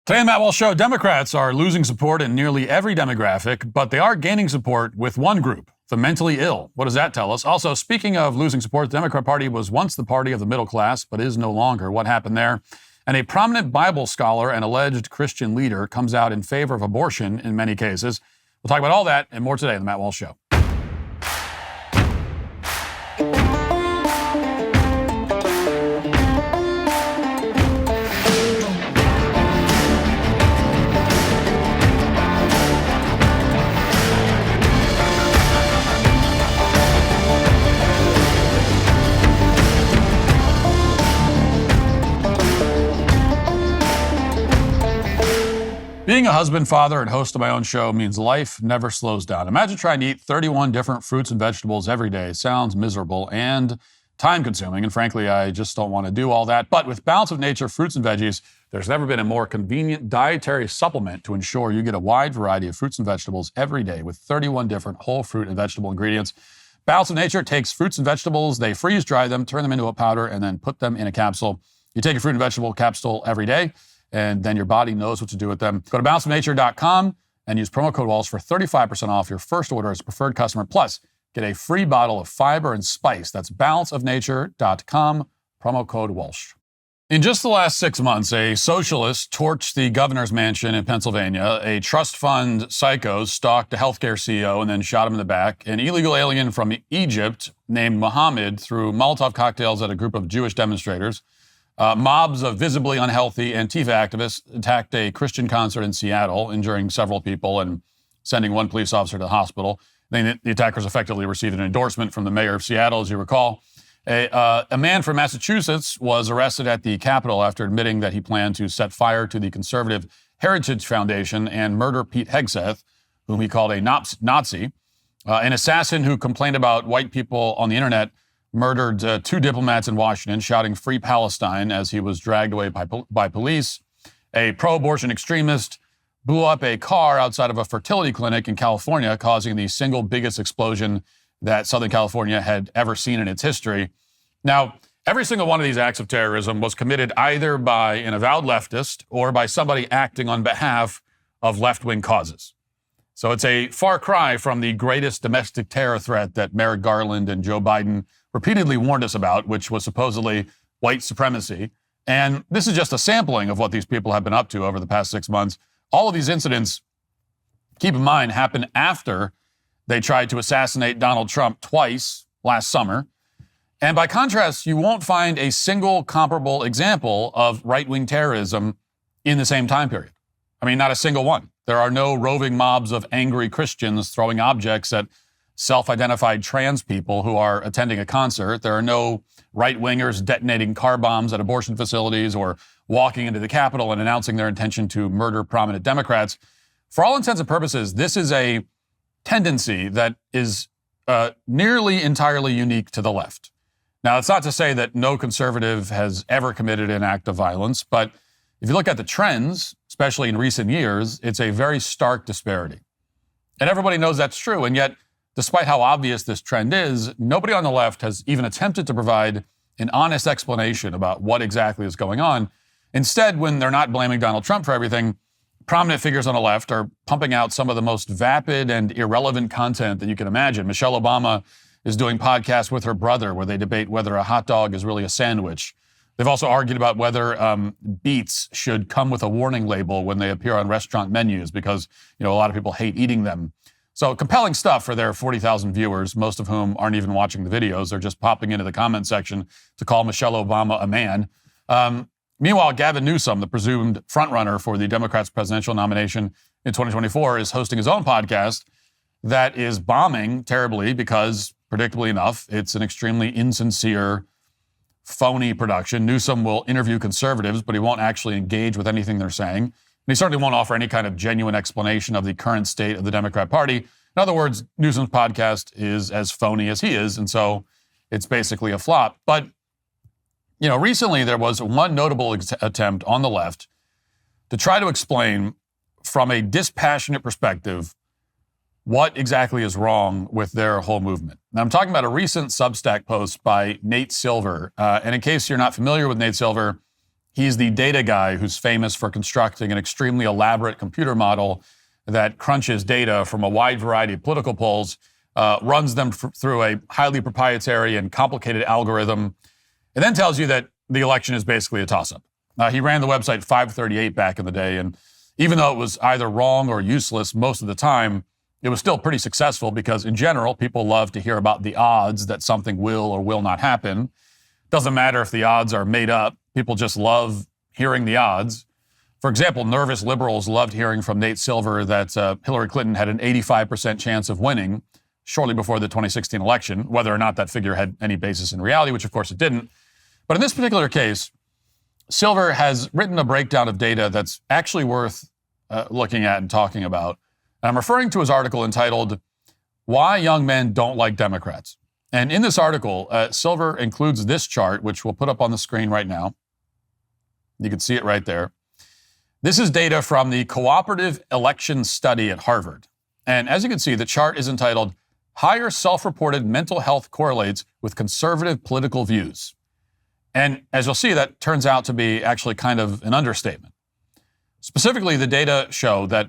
Today on the Matt Walsh Show, Democrats are losing support in nearly every demographic, but they are gaining support with one group, the mentally ill. What does that tell us? Also, speaking of losing support, the Democrat Party was once the party of the middle class, but is no longer. What happened there? And a prominent Bible scholar and alleged Christian leader comes out in favor of abortion in many cases. We'll talk about all that and more today on the Matt Walsh Show. Being a husband, father, and host of my own show means life never slows down. Imagine trying to eat 31 different fruits and vegetables every day. It sounds miserable and time-consuming, and frankly, I just don't want to do all that. But with Balance of Nature fruits and veggies, there's never been a more convenient dietary supplement to ensure you get a wide variety of fruits and vegetables every day with 31 different whole fruit and vegetable ingredients. Balance of Nature takes fruits and vegetables, they freeze-dry them, turn them into a powder, and then put them in a capsule. You take a fruit and vegetable capsule every day, and then your body knows what to do with them. Go to balanceofnature.com and use promo code Walsh for 35% off your first order as a preferred customer. Plus, get a free bottle of fiber and spice. That's balanceofnature.com, promo code Walsh. In just the last 6 months, a socialist torched the governor's mansion in Pennsylvania. A trust fund psycho stalked a healthcare CEO and then shot him in the back. An illegal alien from Egypt named Mohammed threw Molotov cocktails at a group of Jewish demonstrators. Mobs of visibly unhealthy Antifa activists attacked a Christian concert in Seattle, injuring several people and sending one police officer to the hospital. Then the attackers effectively received an endorsement from the mayor of Seattle, as you recall. A man from Massachusetts was arrested at the Capitol after admitting that he planned to set fire to the Conservative Heritage Foundation and murder Pete Hegseth, whom he called a Nazi. An assassin who complained about white people on the internet murdered 2 diplomats in Washington, shouting "Free Palestine" as he was dragged away by police. A pro-abortion extremist blew up a car outside of a fertility clinic in California, causing the single biggest explosion that Southern California had ever seen in its history. Now, every single one of these acts of terrorism was committed either by an avowed leftist or by somebody acting on behalf of left-wing causes. So it's a far cry from the greatest domestic terror threat that Merrick Garland and Joe Biden repeatedly warned us about, which was supposedly white supremacy. And this is just a sampling of what these people have been up to over the past 6 months. All of these incidents, keep in mind, happened after they tried to assassinate Donald Trump twice last summer. And by contrast, you won't find a single comparable example of right-wing terrorism in the same time period. I mean, not a single one. There are no roving mobs of angry Christians throwing objects at self-identified trans people who are attending a concert. There are no right-wingers detonating car bombs at abortion facilities or walking into the Capitol and announcing their intention to murder prominent Democrats. For all intents and purposes, this is a tendency that is nearly entirely unique to the left. Now, it's not to say that no conservative has ever committed an act of violence, but if you look at the trends, especially in recent years, it's a very stark disparity. And everybody knows that's true, and yet, despite how obvious this trend is, nobody on the left has even attempted to provide an honest explanation about what exactly is going on. Instead, when they're not blaming Donald Trump for everything, prominent figures on the left are pumping out some of the most vapid and irrelevant content that you can imagine. Michelle Obama is doing podcasts with her brother where they debate whether a hot dog is really a sandwich. They've also argued about whether beets should come with a warning label when they appear on restaurant menus because, a lot of people hate eating them. So compelling stuff for their 40,000 viewers, most of whom aren't even watching the videos. They're just popping into the comment section to call Michelle Obama a man. Meanwhile, Gavin Newsom, the presumed frontrunner for the Democrats' presidential nomination in 2024, is hosting his own podcast that is bombing terribly because, predictably enough, it's an extremely insincere, phony production. Newsom will interview conservatives, but he won't actually engage with anything they're saying. And he certainly won't offer any kind of genuine explanation of the current state of the Democrat Party. In other words, Newsom's podcast is as phony as he is, and so it's basically a flop. But, recently there was one notable attempt on the left to try to explain from a dispassionate perspective what exactly is wrong with their whole movement. Now, I'm talking about a recent Substack post by Nate Silver. And in case you're not familiar with Nate Silver, He's the data guy who's famous for constructing an extremely elaborate computer model that crunches data from a wide variety of political polls, runs them through a highly proprietary and complicated algorithm, and then tells you that the election is basically a toss-up. He ran the website 538 back in the day, and even though it was either wrong or useless most of the time, it was still pretty successful because, in general, people love to hear about the odds that something will or will not happen. Doesn't matter if the odds are made up. People just love hearing the odds. For example, nervous liberals loved hearing from Nate Silver that Hillary Clinton had an 85% chance of winning shortly before the 2016 election, whether or not that figure had any basis in reality, which of course it didn't. But in this particular case, Silver has written a breakdown of data that's actually worth looking at and talking about. And I'm referring to his article entitled, "Why Young Men Don't Like Democrats." And in this article, Silver includes this chart, which we'll put up on the screen right now. You can see it right there. This is data from the Cooperative Election Study at Harvard. And as you can see, the chart is entitled, "Higher Self-Reported Mental Health Correlates with Conservative Political Views." And as you'll see, that turns out to be actually kind of an understatement. Specifically, the data show that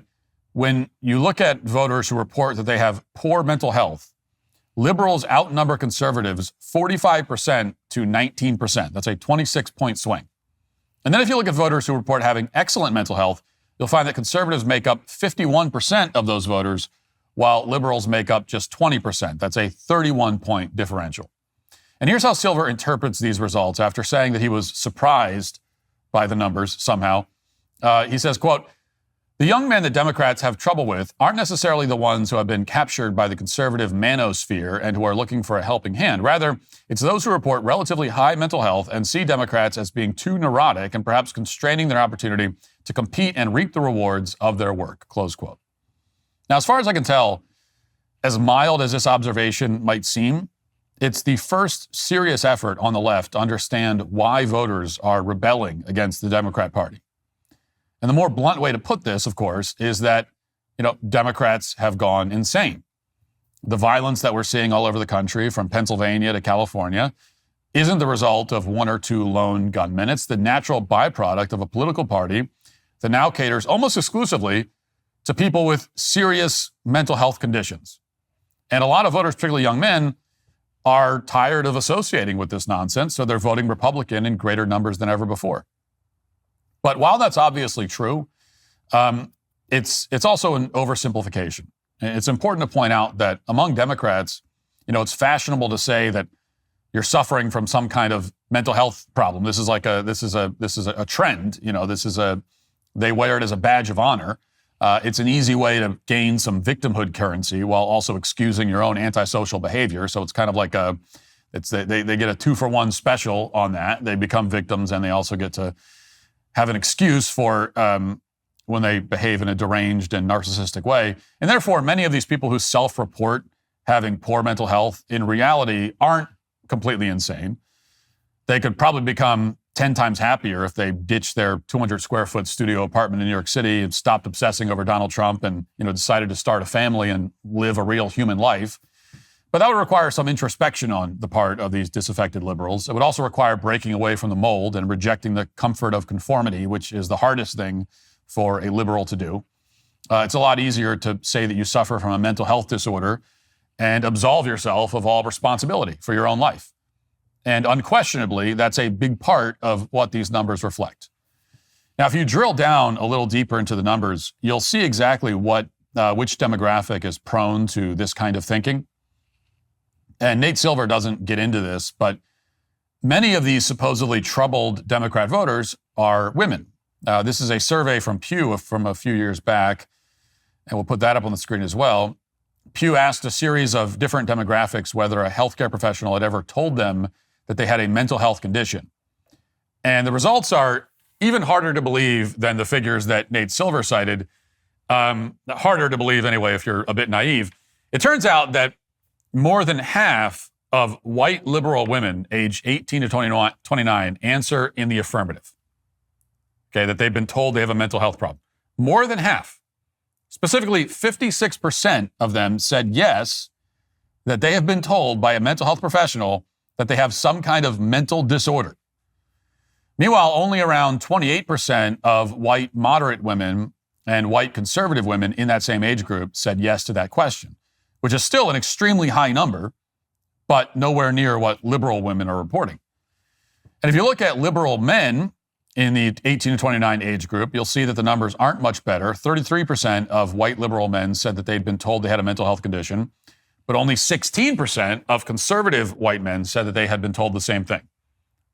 when you look at voters who report that they have poor mental health, liberals outnumber conservatives 45% to 19%. That's a 26-point swing. And then if you look at voters who report having excellent mental health, you'll find that conservatives make up 51% of those voters, while liberals make up just 20%. That's a 31-point differential. And here's how Silver interprets these results after saying that he was surprised by the numbers somehow. He says, quote, "The young men that Democrats have trouble with aren't necessarily the ones who have been captured by the conservative manosphere and who are looking for a helping hand. Rather, it's those who report relatively high mental health and see Democrats as being too neurotic and perhaps constraining their opportunity to compete and reap the rewards of their work," close quote. Now, as far as I can tell, as mild as this observation might seem, it's the first serious effort on the left to understand why voters are rebelling against the Democrat Party. And the more blunt way to put this, of course, is that, Democrats have gone insane. The violence that we're seeing all over the country, from Pennsylvania to California, isn't the result of one or two lone gunmen. It's the natural byproduct of a political party that now caters almost exclusively to people with serious mental health conditions. And a lot of voters, particularly young men, are tired of associating with this nonsense, so they're voting Republican in greater numbers than ever before. But while that's obviously true, it's also an oversimplification. And it's important to point out that among Democrats, it's fashionable to say that you're suffering from some kind of mental health problem. This is a trend. They wear it as a badge of honor. It's an easy way to gain some victimhood currency while also excusing your own antisocial behavior. So it's kind of like they get a 2-for-1 special on that. They become victims and they also get to have an excuse for when they behave in a deranged and narcissistic way. And therefore, many of these people who self-report having poor mental health in reality aren't completely insane. They could probably become 10 times happier if they ditched their 200 square foot studio apartment in New York City and stopped obsessing over Donald Trump and, decided to start a family and live a real human life. But that would require some introspection on the part of these disaffected liberals. It would also require breaking away from the mold and rejecting the comfort of conformity, which is the hardest thing for a liberal to do. It's a lot easier to say that you suffer from a mental health disorder and absolve yourself of all responsibility for your own life. And unquestionably, that's a big part of what these numbers reflect. Now, if you drill down a little deeper into the numbers, you'll see exactly which demographic is prone to this kind of thinking. And Nate Silver doesn't get into this, but many of these supposedly troubled Democrat voters are women. This is a survey from Pew from a few years back, and we'll put that up on the screen as well. Pew asked a series of different demographics whether a healthcare professional had ever told them that they had a mental health condition. And the results are even harder to believe than the figures that Nate Silver cited. Harder to believe anyway if you're a bit naive. It turns out that more than half of white liberal women aged 18 to 29 answer in the affirmative. Okay, that they've been told they have a mental health problem. More than half. Specifically, 56% of them said yes, that they have been told by a mental health professional that they have some kind of mental disorder. Meanwhile, only around 28% of white moderate women and white conservative women in that same age group said yes to that question, which is still an extremely high number, but nowhere near what liberal women are reporting. And if you look at liberal men in the 18 to 29 age group, you'll see that the numbers aren't much better. 33% of white liberal men said that they'd been told they had a mental health condition, but only 16% of conservative white men said that they had been told the same thing.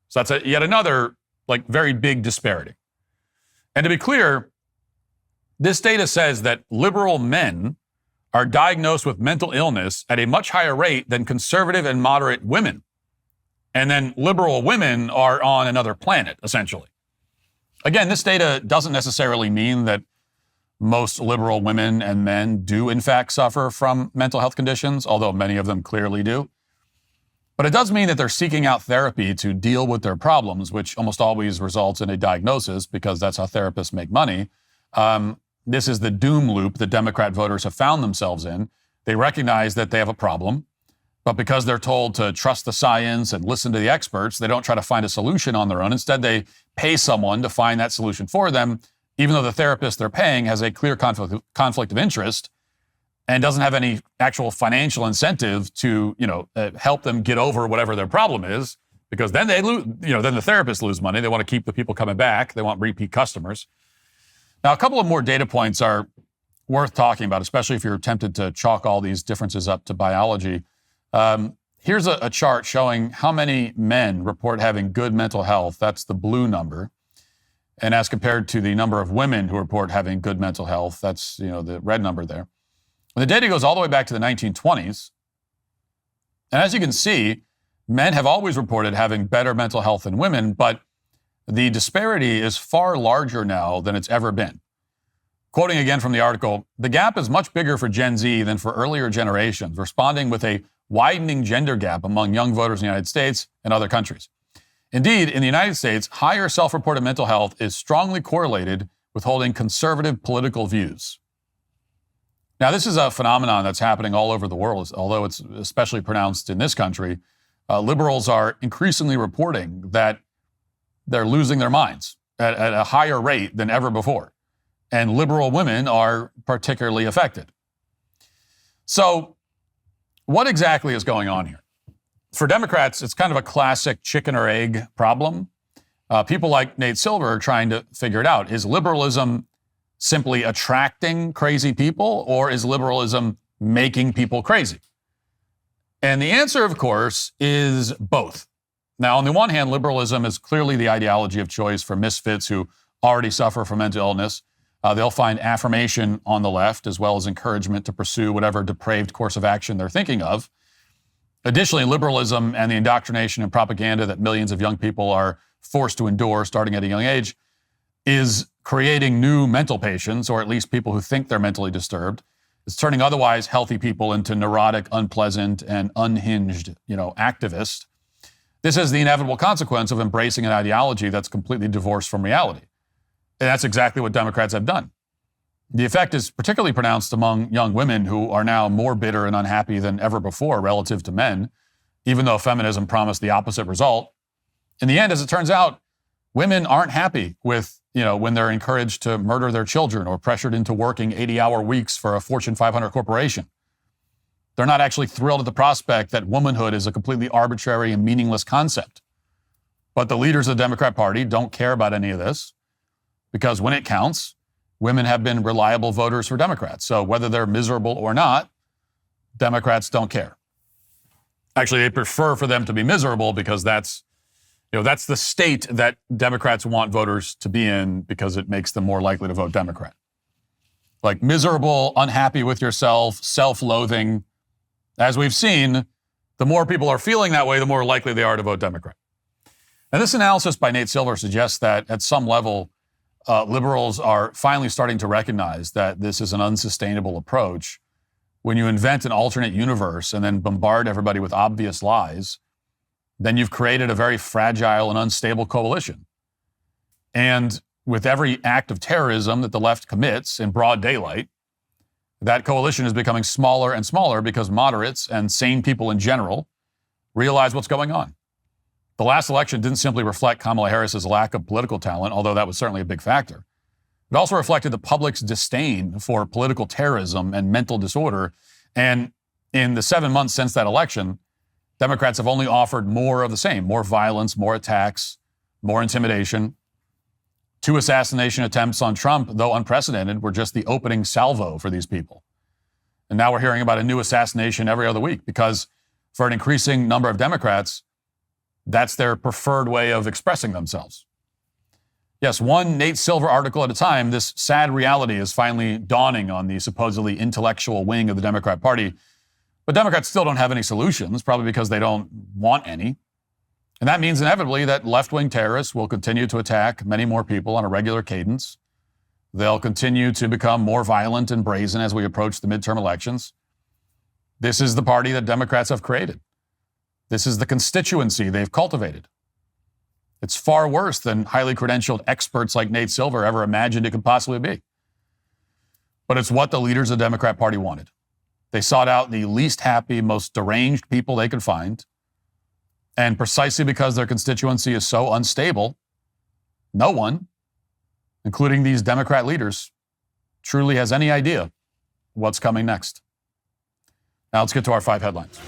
So that's yet another very big disparity. And to be clear, this data says that liberal men are diagnosed with mental illness at a much higher rate than conservative and moderate women. And then liberal women are on another planet, essentially. Again, this data doesn't necessarily mean that most liberal women and men do, in fact, suffer from mental health conditions, although many of them clearly do. But it does mean that they're seeking out therapy to deal with their problems, which almost always results in a diagnosis because that's how therapists make money. This is the doom loop that Democrat voters have found themselves in. They recognize that they have a problem, but because they're told to trust the science and listen to the experts, they don't try to find a solution on their own. Instead, they pay someone to find that solution for them, even though the therapist they're paying has a clear conflict of interest and doesn't have any actual financial incentive to, help them get over whatever their problem is, because then they lose, then the therapists lose money. They want to keep the people coming back. They want repeat customers. Now, a couple of more data points are worth talking about, especially if you're tempted to chalk all these differences up to biology. Here's a chart showing how many men report having good mental health. That's the blue number. And as compared to the number of women who report having good mental health, that's, the red number there. And the data goes all the way back to the 1920s. And as you can see, men have always reported having better mental health than women, but the disparity is far larger now than it's ever been. Quoting again from the article, the gap is much bigger for Gen Z than for earlier generations, responding with a widening gender gap among young voters in the United States and other countries. Indeed, in the United States, higher self-reported mental health is strongly correlated with holding conservative political views. Now, this is a phenomenon that's happening all over the world, although it's especially pronounced in this country. Liberals are increasingly reporting that they're losing their minds at a higher rate than ever before. And liberal women are particularly affected. So what exactly is going on here? For Democrats, it's kind of a classic chicken or egg problem. People like Nate Silver are trying to figure it out. Is liberalism simply attracting crazy people, or is liberalism making people crazy? And the answer, of course, is both. Now, on the one hand, liberalism is clearly the ideology of choice for misfits who already suffer from mental illness. They'll find affirmation on the left, as well as encouragement to pursue whatever depraved course of action they're thinking of. Additionally, liberalism and the indoctrination and propaganda that millions of young people are forced to endure starting at a young age is creating new mental patients, or at least people who think they're mentally disturbed. It's turning otherwise healthy people into neurotic, unpleasant, and unhinged, activists. This is the inevitable consequence of embracing an ideology that's completely divorced from reality. And that's exactly what Democrats have done. The effect is particularly pronounced among young women who are now more bitter and unhappy than ever before relative to men, even though feminism promised the opposite result. In the end, as it turns out, women aren't happy with, when they're encouraged to murder their children or pressured into working 80-hour weeks for a Fortune 500 corporation. They're not actually thrilled at the prospect that womanhood is a completely arbitrary and meaningless concept. But the leaders of the Democrat Party don't care about any of this, because when it counts, women have been reliable voters for Democrats. So whether they're miserable or not, Democrats don't care. Actually, they prefer for them to be miserable because that's the state that Democrats want voters to be in, because it makes them more likely to vote Democrat. Like miserable, unhappy with yourself, self-loathing. As we've seen, the more people are feeling that way, the more likely they are to vote Democrat. And this analysis by Nate Silver suggests that at some level, liberals are finally starting to recognize that this is an unsustainable approach. When you invent an alternate universe and then bombard everybody with obvious lies, then you've created a very fragile and unstable coalition. And with every act of terrorism that the left commits in broad daylight, that coalition is becoming smaller and smaller because moderates and sane people in general realize what's going on. The last election didn't simply reflect Kamala Harris's lack of political talent, although that was certainly a big factor. It also reflected the public's disdain for political terrorism and mental disorder. And in the 7 months since that election, Democrats have only offered more of the same, more violence, more attacks, more intimidation. 2 assassination attempts on Trump, though unprecedented, were just the opening salvo for these people. And now we're hearing about a new assassination every other week because for an increasing number of Democrats, that's their preferred way of expressing themselves. Yes, one Nate Silver article at a time, this sad reality is finally dawning on the supposedly intellectual wing of the Democrat Party. But Democrats still don't have any solutions, probably because they don't want any. And that means inevitably that left-wing terrorists will continue to attack many more people on a regular cadence. They'll continue to become more violent and brazen as we approach the midterm elections. This is the party that Democrats have created. This is the constituency they've cultivated. It's far worse than highly credentialed experts like Nate Silver ever imagined it could possibly be. But it's what the leaders of the Democrat Party wanted. They sought out the least happy, most deranged people they could find. And precisely because their constituency is so unstable, no one, including these Democrat leaders, truly has any idea what's coming next. Now let's get to our 5 headlines.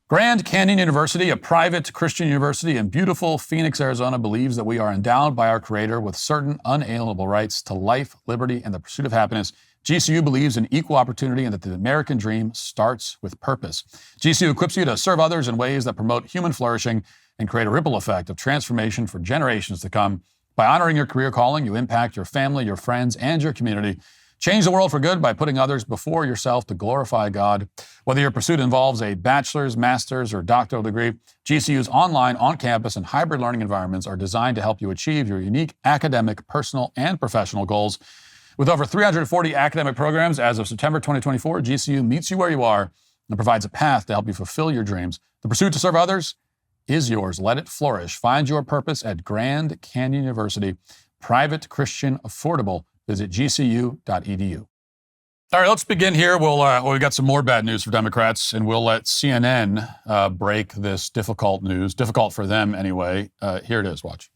Grand Canyon University, a private Christian university in beautiful Phoenix, Arizona, believes that we are endowed by our Creator with certain unalienable rights to life, liberty, and the pursuit of happiness. GCU believes in equal opportunity and that the American dream starts with purpose. GCU equips you to serve others in ways that promote human flourishing and create a ripple effect of transformation for generations to come. By honoring your career calling, you impact your family, your friends, and your community. Change the world for good by putting others before yourself to glorify God. Whether your pursuit involves a bachelor's, master's, or doctoral degree, GCU's online, on-campus, and hybrid learning environments are designed to help you achieve your unique academic, personal, and professional goals. With over 340 academic programs as of September 2024, GCU meets you where you are and provides a path to help you fulfill your dreams. The pursuit to serve others is yours. Let it flourish. Find your purpose at Grand Canyon University. Private, Christian, affordable. Visit gcu.edu. All right, let's begin here. We've got some more bad news for Democrats, and we'll let CNN break this difficult news. Difficult for them anyway. Here it is. Watch.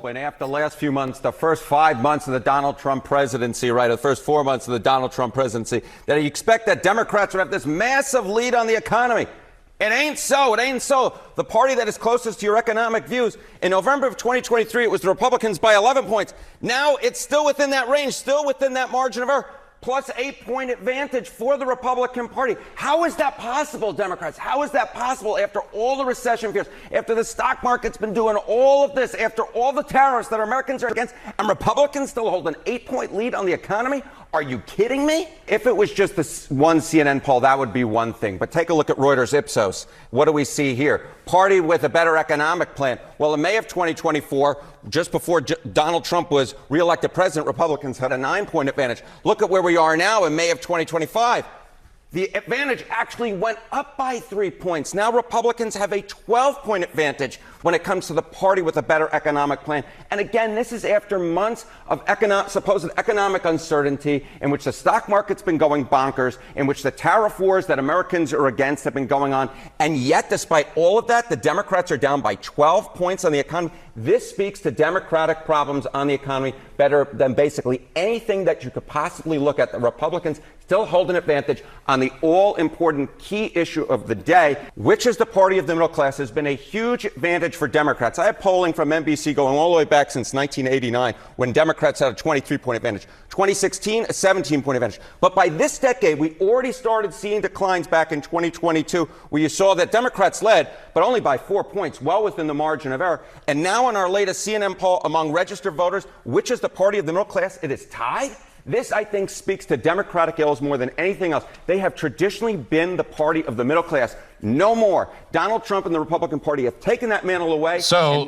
When after the last few months, the first 5 months of the Donald Trump presidency, right, the first 4 months of the Donald Trump presidency, that you expect that Democrats would have this massive lead on the economy. It ain't so. It ain't so. The party that is closest to your economic views, in November of 2023, it was the Republicans by 11 points. Now it's still within that range, still within that margin of error, plus 8-point advantage for the Republican Party. How is that possible, Democrats? How is that possible after all the recession fears, after the stock market's been doing all of this, after all the tariffs that Americans are against, and Republicans still hold an 8-point lead on the economy? Are you kidding me? If it was just this one CNN poll, that would be one thing. But take a look at Reuters Ipsos. What do we see here? Party with a better economic plan. Well, in May of 2024, just before Donald Trump was reelected president, Republicans had a 9-point advantage. Look at where we are now in May of 2025. The advantage actually went up by 3 points. Now Republicans have a 12-point advantage when it comes to the party with a better economic plan. And again, this is after months of supposed economic uncertainty in which the stock market's been going bonkers, in which the tariff wars that Americans are against have been going on. And yet, despite all of that, the Democrats are down by 12 points on the economy. This speaks to Democratic problems on the economy better than basically anything that you could possibly look at. The Republicans still hold an advantage on the all-important key issue of the day, which is the party of the middle class, has been a huge advantage for Democrats. I have polling from NBC going all the way back since 1989, when Democrats had a 23-point advantage. 2016, a 17-point advantage. But by this decade, we already started seeing declines back in 2022, where you saw that Democrats led, but only by 4 points, well within the margin of error. And now in our latest CNN poll among registered voters, which is the party of the middle class, it is tied. This, I think, speaks to Democratic ills more than anything else. They have traditionally been the party of the middle class. No more. Donald Trump and the Republican Party have taken that mantle away. So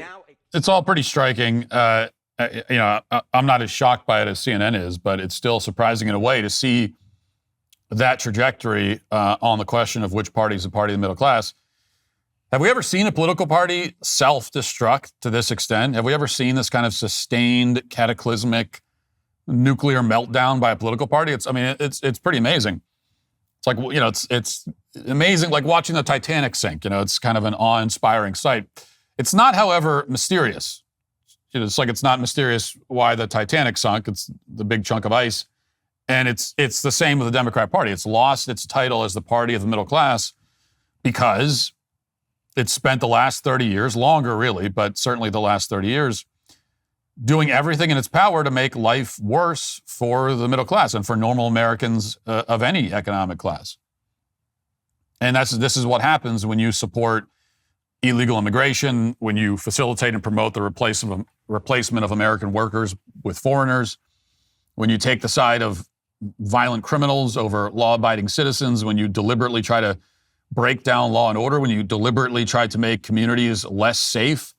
it's all pretty striking. I'm not as shocked by it as CNN is, but it's still surprising in a way to see that trajectory on the question of which party is the party of the middle class. Have we ever seen a political party self-destruct to this extent? Have we ever seen this kind of sustained, cataclysmic nuclear meltdown by a political party? It's pretty amazing. like, you know, it's amazing, like watching the Titanic sink. You know, it's kind of an awe-inspiring sight. It's not, however, mysterious. You know, it's like it's not mysterious why the Titanic sunk. It's the big chunk of ice. And it's the same with the Democrat Party. It's lost its title as the party of the middle class because it's spent the last 30 years, longer really, but certainly the last 30 years, doing everything in its power to make life worse for the middle class and for normal Americans of any economic class. And this is what happens when you support illegal immigration, when you facilitate and promote the replacement of American workers with foreigners, when you take the side of violent criminals over law-abiding citizens, when you deliberately try to break down law and order, when you deliberately try to make communities less safe,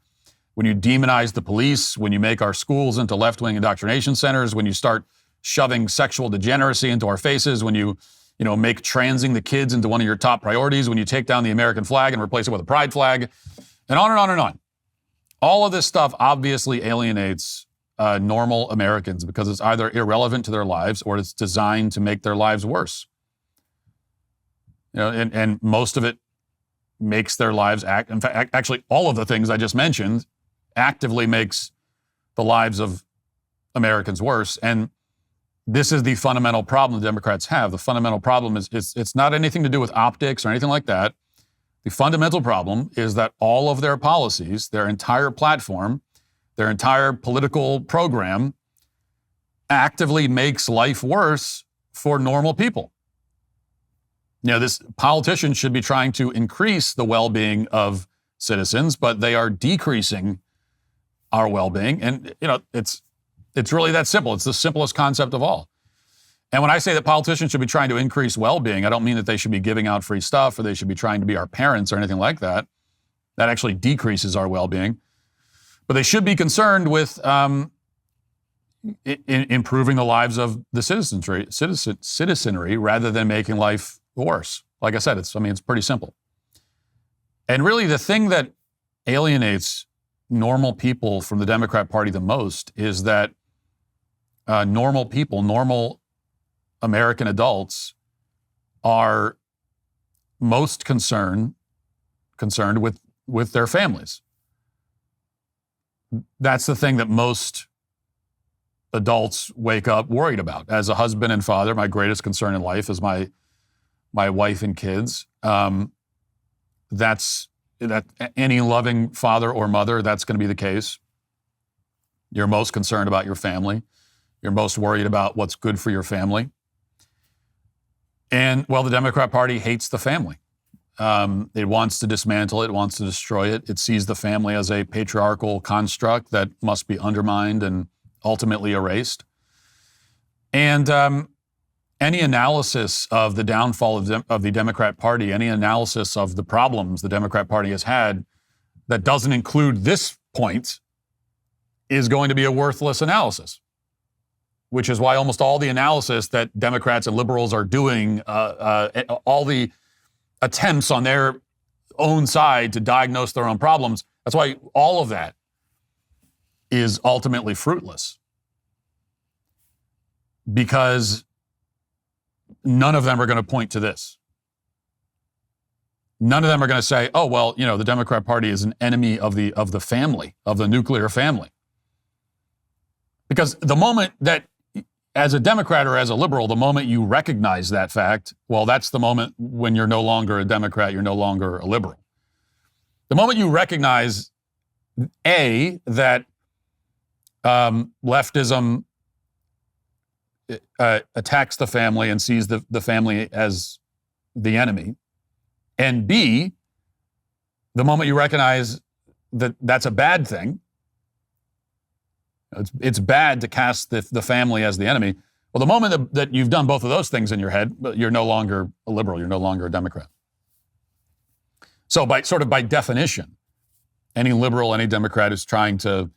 when you demonize the police, when you make our schools into left-wing indoctrination centers, when you start shoving sexual degeneracy into our faces, when you make transing the kids into one of your top priorities, when you take down the American flag and replace it with a pride flag, and on and on and on. All of this stuff obviously alienates normal Americans because it's either irrelevant to their lives or it's designed to make their lives worse. You know, and most of it makes their lives in fact, actually all of the things I just mentioned actively makes the lives of Americans worse. And this is the fundamental problem the Democrats have. The fundamental problem is it's not anything to do with optics or anything like that. The fundamental problem is that all of their policies, their entire platform, their entire political program actively makes life worse for normal people. You know, this politicians should be trying to increase the well-being of citizens, but they are decreasing our well-being. And, you know, it's really that simple. It's the simplest concept of all. And when I say that politicians should be trying to increase well-being, I don't mean that they should be giving out free stuff or they should be trying to be our parents or anything like that. That actually decreases our well-being. But they should be concerned with improving the lives of the citizenry rather than making life worse. Like I said, it's pretty simple. And really the thing that alienates normal people from the Democrat Party the most is that normal people, normal American adults are most concerned with their families. That's the thing that most adults wake up worried about. As a husband and father, my greatest concern in life is my wife and kids. That's any loving father or mother, that's going to be the case. You're most concerned about your family. You're most worried about what's good for your family. And, well, the Democrat Party hates the family. It wants to dismantle it, wants to destroy it. It sees the family as a patriarchal construct that must be undermined and ultimately erased. And any analysis of the downfall of the Democrat Party, any analysis of the problems the Democrat Party has had that doesn't include this point is going to be a worthless analysis, which is why almost all the analysis that Democrats and liberals are doing, all the attempts on their own side to diagnose their own problems, that's why all of that is ultimately fruitless. Because none of them are going to point to this. None of them are going to say, oh, well, you know, the Democrat Party is an enemy of the family, of the nuclear family. Because the moment that, as a Democrat or as a liberal, the moment you recognize that fact, well, that's the moment when you're no longer a Democrat, you're no longer a liberal. The moment you recognize, A, that leftism attacks the family and sees the family as the enemy, and B, the moment you recognize that that's a bad thing, it's bad to cast the family as the enemy. Well, the moment that you've done both of those things in your head, you're no longer a liberal, you're no longer a Democrat. So by definition, any liberal, any Democrat who's trying to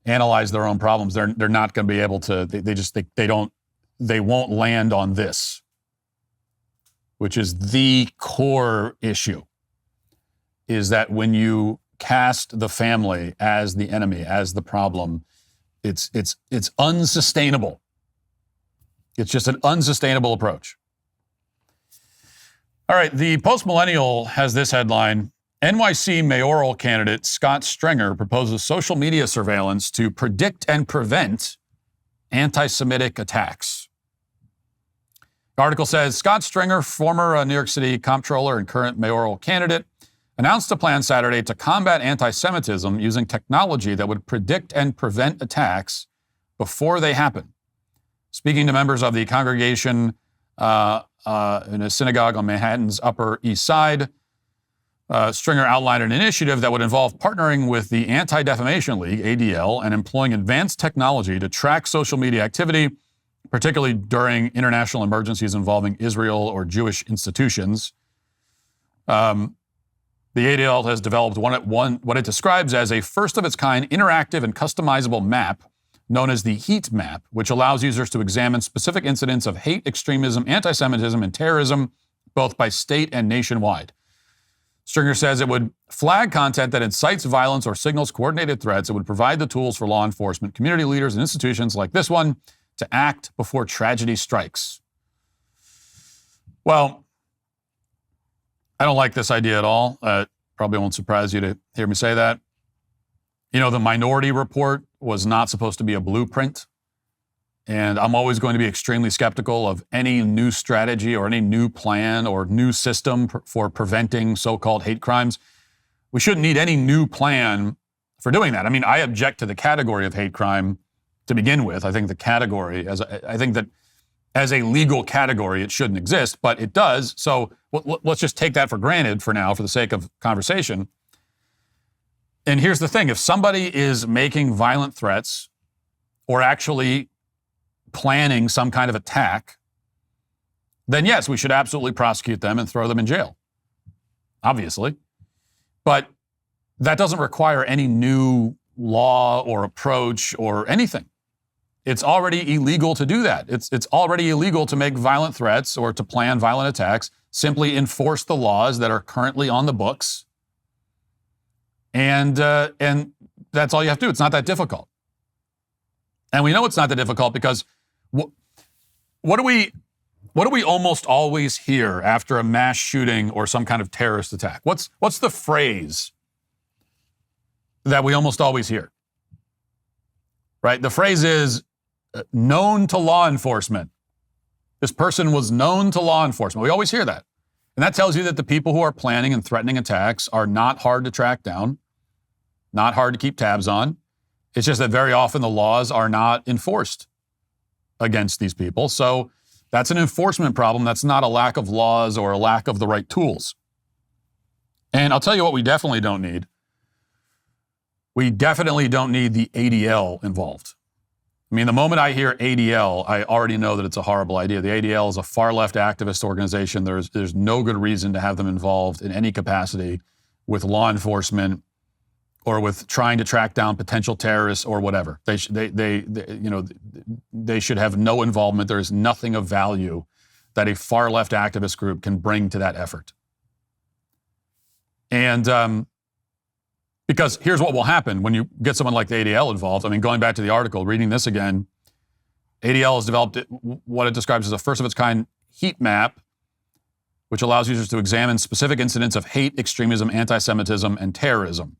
analyze their own problems, they're not going to be able to, they won't land on this, which is the core issue, is that when you cast the family as the enemy, as the problem, it's unsustainable. It's just an unsustainable approach. All right, the Post-Millennial has this headline: NYC mayoral candidate Scott Stringer proposes social media surveillance to predict and prevent anti-Semitic attacks. The article says Scott Stringer, former New York City comptroller and current mayoral candidate, announced a plan Saturday to combat anti-Semitism using technology that would predict and prevent attacks before they happen. Speaking to members of the congregation in a synagogue on Manhattan's Upper East Side, Stringer outlined an initiative that would involve partnering with the Anti-Defamation League, ADL, and employing advanced technology to track social media activity, particularly during international emergencies involving Israel or Jewish institutions. The ADL has developed what it describes as a first-of-its-kind interactive and customizable map known as the Heat Map, which allows users to examine specific incidents of hate, extremism, anti-Semitism, and terrorism, both by state and nationwide. Stringer says it would flag content that incites violence or signals coordinated threats. It would provide the tools for law enforcement, community leaders, and institutions like this one to act before tragedy strikes. Well, I don't like this idea at all. Probably won't surprise you to hear me say that. You know, the Minority Report was not supposed to be a blueprint. And I'm always going to be extremely skeptical of any new strategy or any new plan or new system for preventing so-called hate crimes. We shouldn't need any new plan for doing that. I mean, I object to the category of hate crime to begin with. I think the category, I think that as a legal category, it shouldn't exist, but it does. So let's just take that for granted for now, for the sake of conversation. And here's the thing. If somebody is making violent threats or actually planning some kind of attack, then yes, we should absolutely prosecute them and throw them in jail, obviously. But that doesn't require any new law or approach or anything. It's already illegal to do that. It's already illegal to make violent threats or to plan violent attacks. Simply enforce the laws that are currently on the books. And that's all you have to do. It's not that difficult. And we know it's not that difficult because what do we almost always hear after a mass shooting or some kind of terrorist attack? What's the phrase that we almost always hear? Right? The phrase is known to law enforcement. This person was known to law enforcement. We always hear that. And that tells you that the people who are planning and threatening attacks are not hard to track down, not hard to keep tabs on. It's just that very often the laws are not enforced against these people. So that's an enforcement problem. That's not a lack of laws or a lack of the right tools. And I'll tell you what we definitely don't need. We definitely don't need the ADL involved. I mean, the moment I hear ADL, I already know that it's a horrible idea. The ADL is a far-left activist organization. There's no good reason to have them involved in any capacity with law enforcement or with trying to track down potential terrorists or whatever. They should have no involvement. There is nothing of value that a far-left activist group can bring to that effort. And because here's what will happen when you get someone like the ADL involved. I mean, going back to the article, reading this again, ADL has developed what it describes as a first-of-its-kind heat map, which allows users to examine specific incidents of hate, extremism, anti-Semitism, and terrorism.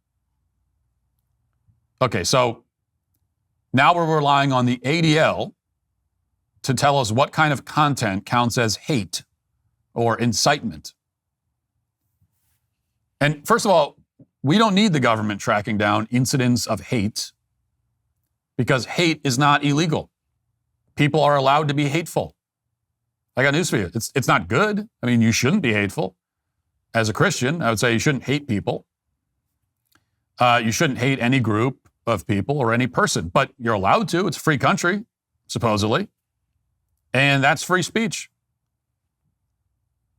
Okay, so now we're relying on the ADL to tell us what kind of content counts as hate or incitement. And first of all, we don't need the government tracking down incidents of hate because hate is not illegal. People are allowed to be hateful. I got news for you. It's not good. I mean, you shouldn't be hateful. As a Christian, I would say you shouldn't hate people. You shouldn't hate any group of people or any person, but you're allowed to. It's a free country, supposedly. And that's free speech.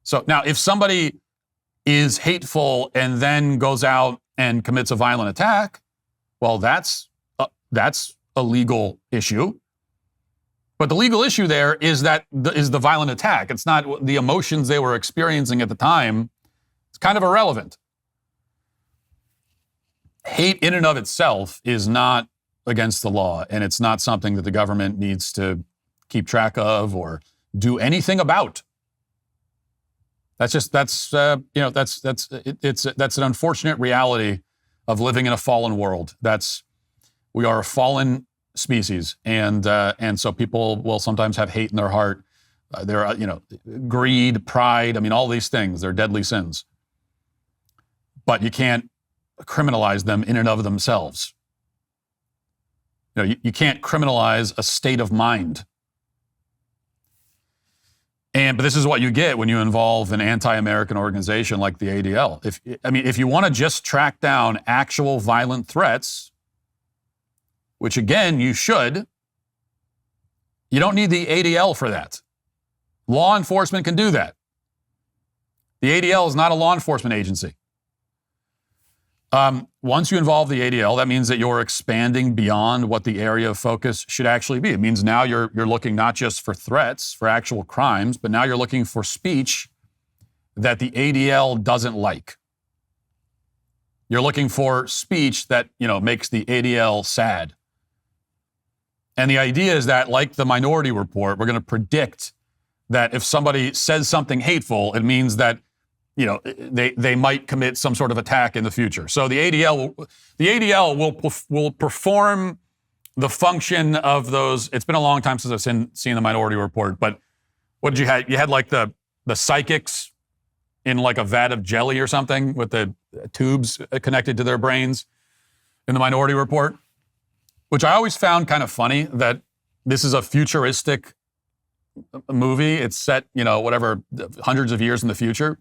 So now if somebody is hateful and then goes out and commits a violent attack, well, that's a legal issue. But the legal issue there is the violent attack. It's not the emotions they were experiencing at the time. It's kind of irrelevant. Hate in and of itself is not against the law, and it's not something that the government needs to keep track of or do anything about. That's an unfortunate reality of living in a fallen world. We are a fallen species, and so people will sometimes have hate in their heart. There are, greed, pride. I mean, all these things, they're deadly sins. But you can't criminalize them in and of themselves. You can't criminalize a state of mind. But this is what you get when you involve an anti-American organization like the ADL. If you want to just track down actual violent threats, which again, you should, you don't need the ADL for that. Law enforcement can do that. The ADL is not a law enforcement agency. Once you involve the ADL, that means that you're expanding beyond what the area of focus should actually be. It means now you're looking not just for threats, for actual crimes, but now you're looking for speech that the ADL doesn't like. You're looking for speech that, makes the ADL sad. And the idea is that, like the Minority Report, we're going to predict that if somebody says something hateful, it means that they might commit some sort of attack in the future. So the ADL will perform the function of those. It's been a long time since I've seen the Minority Report, but what did you have? You had like the psychics in like a vat of jelly or something with the tubes connected to their brains in the Minority Report, which I always found kind of funny that this is a futuristic movie. It's set, hundreds of years in the future.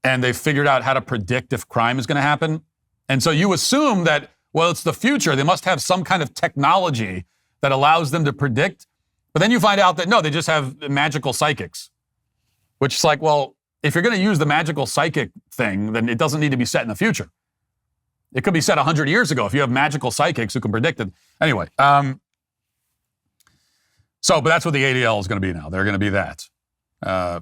And they figured out how to predict if crime is going to happen. And so you assume that, well, it's the future. They must have some kind of technology that allows them to predict. But then you find out that, no, they just have magical psychics. Which is like, well, if you're going to use the magical psychic thing, then it doesn't need to be set in the future. It could be set 100 years ago if you have magical psychics who can predict it. Anyway, but that's what the ADL is going to be now. They're going to be that.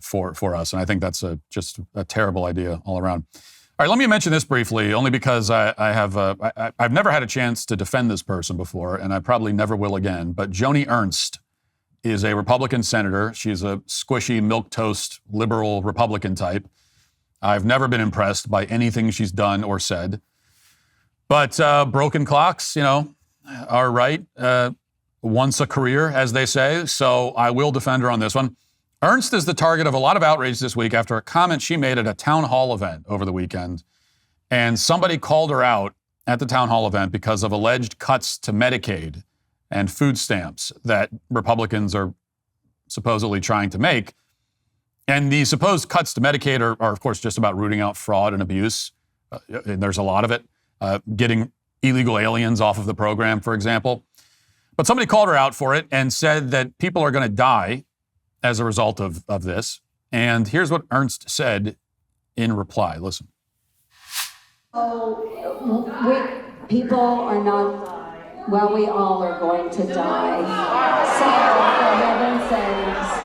For us. And I think that's just a terrible idea all around. All right, let me mention this briefly, only because I've never had a chance to defend this person before, and I probably never will again. But Joni Ernst is a Republican senator. She's a squishy, milquetoast, liberal Republican type. I've never been impressed by anything she's done or said. But broken clocks, are right. Once a career, as they say. So I will defend her on this one. Ernst is the target of a lot of outrage this week after a comment she made at a town hall event over the weekend. And somebody called her out at the town hall event because of alleged cuts to Medicaid and food stamps that Republicans are supposedly trying to make. And the supposed cuts to Medicaid are of course, just about rooting out fraud and abuse. And there's a lot of it. Getting illegal aliens off of the program, for example. But somebody called her out for it and said that people are going to die as a result of this. And here's what Ernst said in reply. Listen. People are not, we all are going to die. So, for heaven's sakes.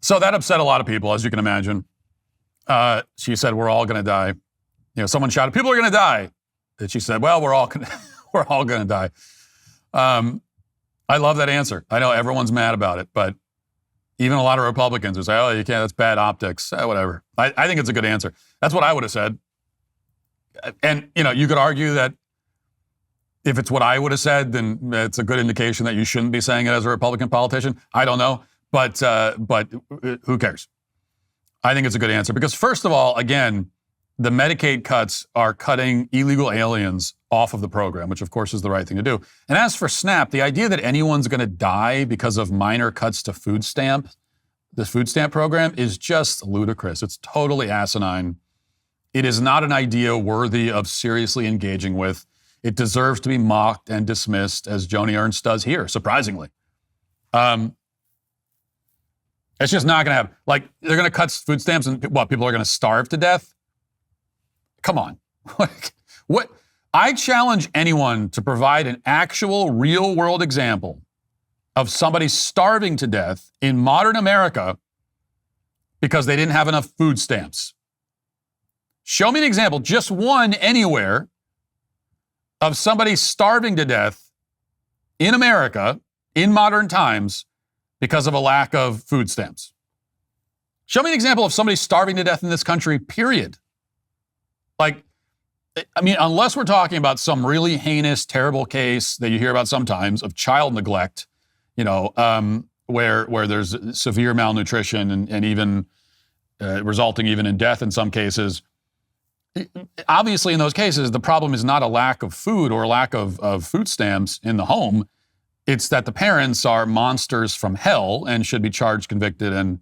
So that upset a lot of people, as you can imagine. She said, we're all going to die. Someone shouted, people are going to die. And she said, well, we're all going to die. I love that answer. I know everyone's mad about it, but even a lot of Republicans who say, oh, you can't, that's bad optics, whatever. I think it's a good answer. That's what I would have said. And, you could argue that if it's what I would have said, then it's a good indication that you shouldn't be saying it as a Republican politician. I don't know, but who cares? I think it's a good answer because, first of all, again, the Medicaid cuts are cutting illegal aliens off of the program, which of course is the right thing to do. And as for SNAP, the idea that anyone's going to die because of minor cuts to the food stamp program is just ludicrous. It's totally asinine. It is not an idea worthy of seriously engaging with. It deserves to be mocked and dismissed, as Joni Ernst does here, surprisingly. It's just not going to happen. Like, they're going to cut food stamps and people are going to starve to death? Come on. What? I challenge anyone to provide an actual real-world example of somebody starving to death in modern America because they didn't have enough food stamps. Show me an example, just one anywhere, of somebody starving to death in America in modern times because of a lack of food stamps. Show me an example of somebody starving to death in this country, period. Like, I mean, unless we're talking about some really heinous, terrible case that you hear about sometimes of child neglect, where there's severe malnutrition and even resulting even in death in some cases. Obviously, in those cases, the problem is not a lack of food or a lack of food stamps in the home. It's that the parents are monsters from hell and should be charged, convicted, and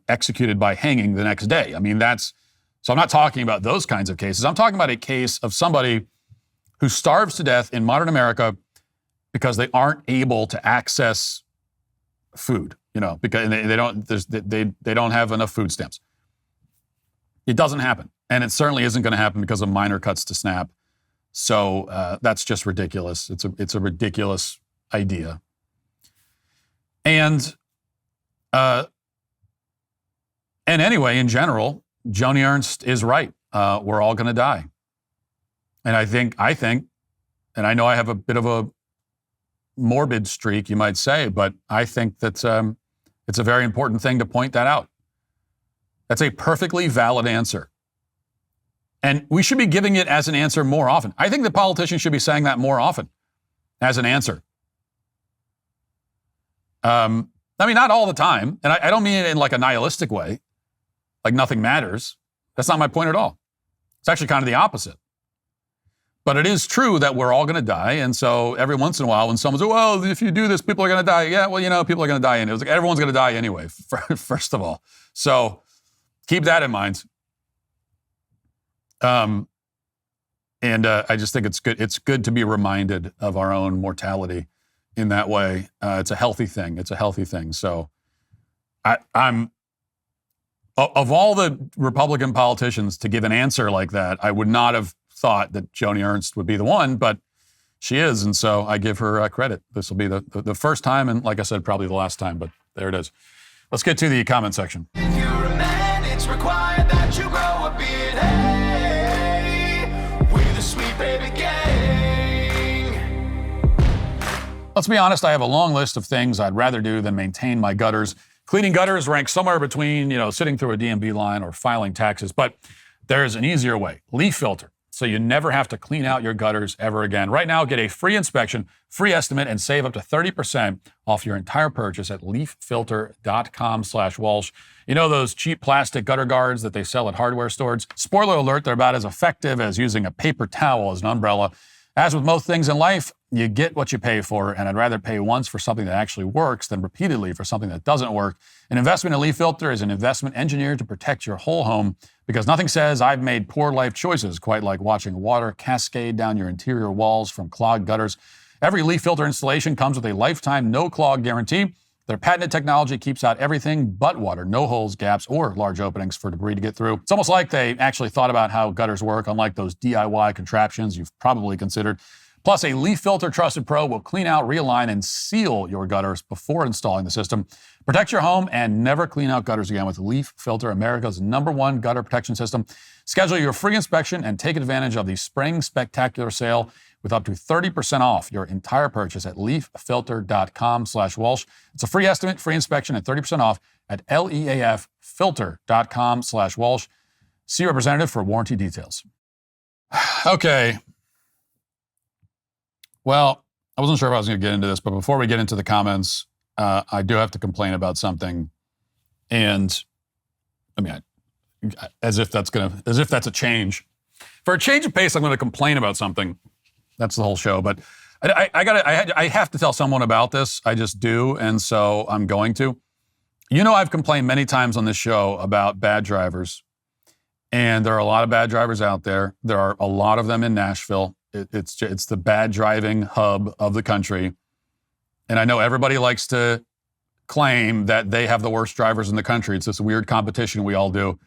executed by hanging the next day. I mean, so I'm not talking about those kinds of cases. I'm talking about a case of somebody who starves to death in modern America because they aren't able to access food, because they don't have enough food stamps. It doesn't happen. And it certainly isn't going to happen because of minor cuts to SNAP. So that's just ridiculous. It's a ridiculous idea. And anyway, in general, Joni Ernst is right. We're all going to die. And I think, and I know I have a bit of a morbid streak, you might say, but I think that it's a very important thing to point that out. That's a perfectly valid answer. And we should be giving it as an answer more often. I think the politicians should be saying that more often as an answer. I mean, not all the time. And I don't mean it in like a nihilistic way, like nothing matters. That's not my point at all. It's actually kind of the opposite. But it is true that we're all going to die. And so every once in a while when someone says, well, if you do this, people are going to die. Yeah, well, people are going to die. And it was like, everyone's going to die anyway, first of all. So keep that in mind. I just think it's good. It's good to be reminded of our own mortality in that way. It's a healthy thing. So I'm of all the Republican politicians to give an answer like that, I would not have thought that Joni Ernst would be the one, but she is. And so I give her credit. This will be the first time. And like I said, probably the last time, but there it is. Let's get to the comment section. If you're a man, it's required that you grow a beard. Hey, we're the Sweet Baby Gang. Let's be honest, I have a long list of things I'd rather do than maintain my gutters. Cleaning gutters ranks somewhere between, sitting through a DMV line or filing taxes, but there's an easier way. Leaf filter. So you never have to clean out your gutters ever again. Right now, get a free inspection, free estimate, and save up to 30% off your entire purchase at leaffilter.com/Walsh. You know those cheap plastic gutter guards that they sell at hardware stores? Spoiler alert, they're about as effective as using a paper towel as an umbrella. As with most things in life, you get what you pay for, and I'd rather pay once for something that actually works than repeatedly for something that doesn't work. An investment in Leaf Filter is an investment engineered to protect your whole home, because nothing says I've made poor life choices quite like watching water cascade down your interior walls from clogged gutters. Every Leaf Filter installation comes with a lifetime no-clog guarantee. Their patented technology keeps out everything but water, no holes, gaps, or large openings for debris to get through. It's almost like they actually thought about how gutters work, unlike those DIY contraptions you've probably considered. Plus, a Leaf Filter Trusted Pro will clean out, realign, and seal your gutters before installing the system. Protect your home and never clean out gutters again with Leaf Filter, America's #1 gutter protection system. Schedule your free inspection and take advantage of the Spring Spectacular Sale with up to 30% off your entire purchase at leaffilter.com/Walsh. It's a free estimate, free inspection, and 30% off at leaffilter.com/Walsh. See your representative for warranty details. Okay. Well, I wasn't sure if I was going to get into this, but before we get into the comments, I do have to complain about something. And I mean, as if that's a change. For a change of pace, I'm going to complain about something. That's the whole show. But I have to tell someone about this. I just do. And so I'm going to. I've complained many times on this show about bad drivers. And there are a lot of bad drivers out there. There are a lot of them in Nashville. It's the bad driving hub of the country. And I know everybody likes to claim that they have the worst drivers in the country. It's this weird competition we all do.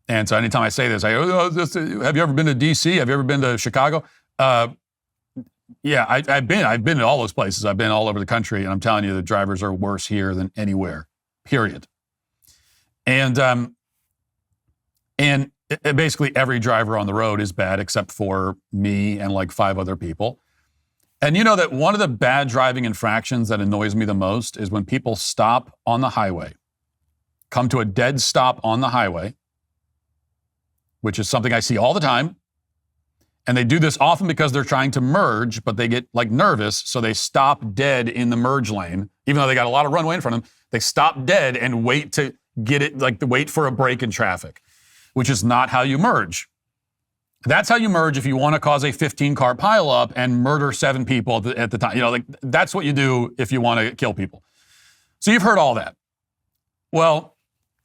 And so anytime I say this, I go, have you ever been to D.C.? Have you ever been to Chicago? Yeah, I've been to all those places. I've been all over the country. And I'm telling you, the drivers are worse here than anywhere, period. And basically every driver on the road is bad except for me and like 5 other people. And you know that one of the bad driving infractions that annoys me the most is when people stop on the highway, come to a dead stop on the highway, which is something I see all the time. And they do this often because they're trying to merge, but they get like nervous, so they stop dead in the merge lane. Even though they got a lot of runway in front of them, they stop dead and wait to get it, like to wait for a break in traffic, which is not how you merge. That's how you merge if you want to cause a 15-car pileup and murder 7 people at the time. You know, like that's what you do if you want to kill people. So you've heard all that. Well,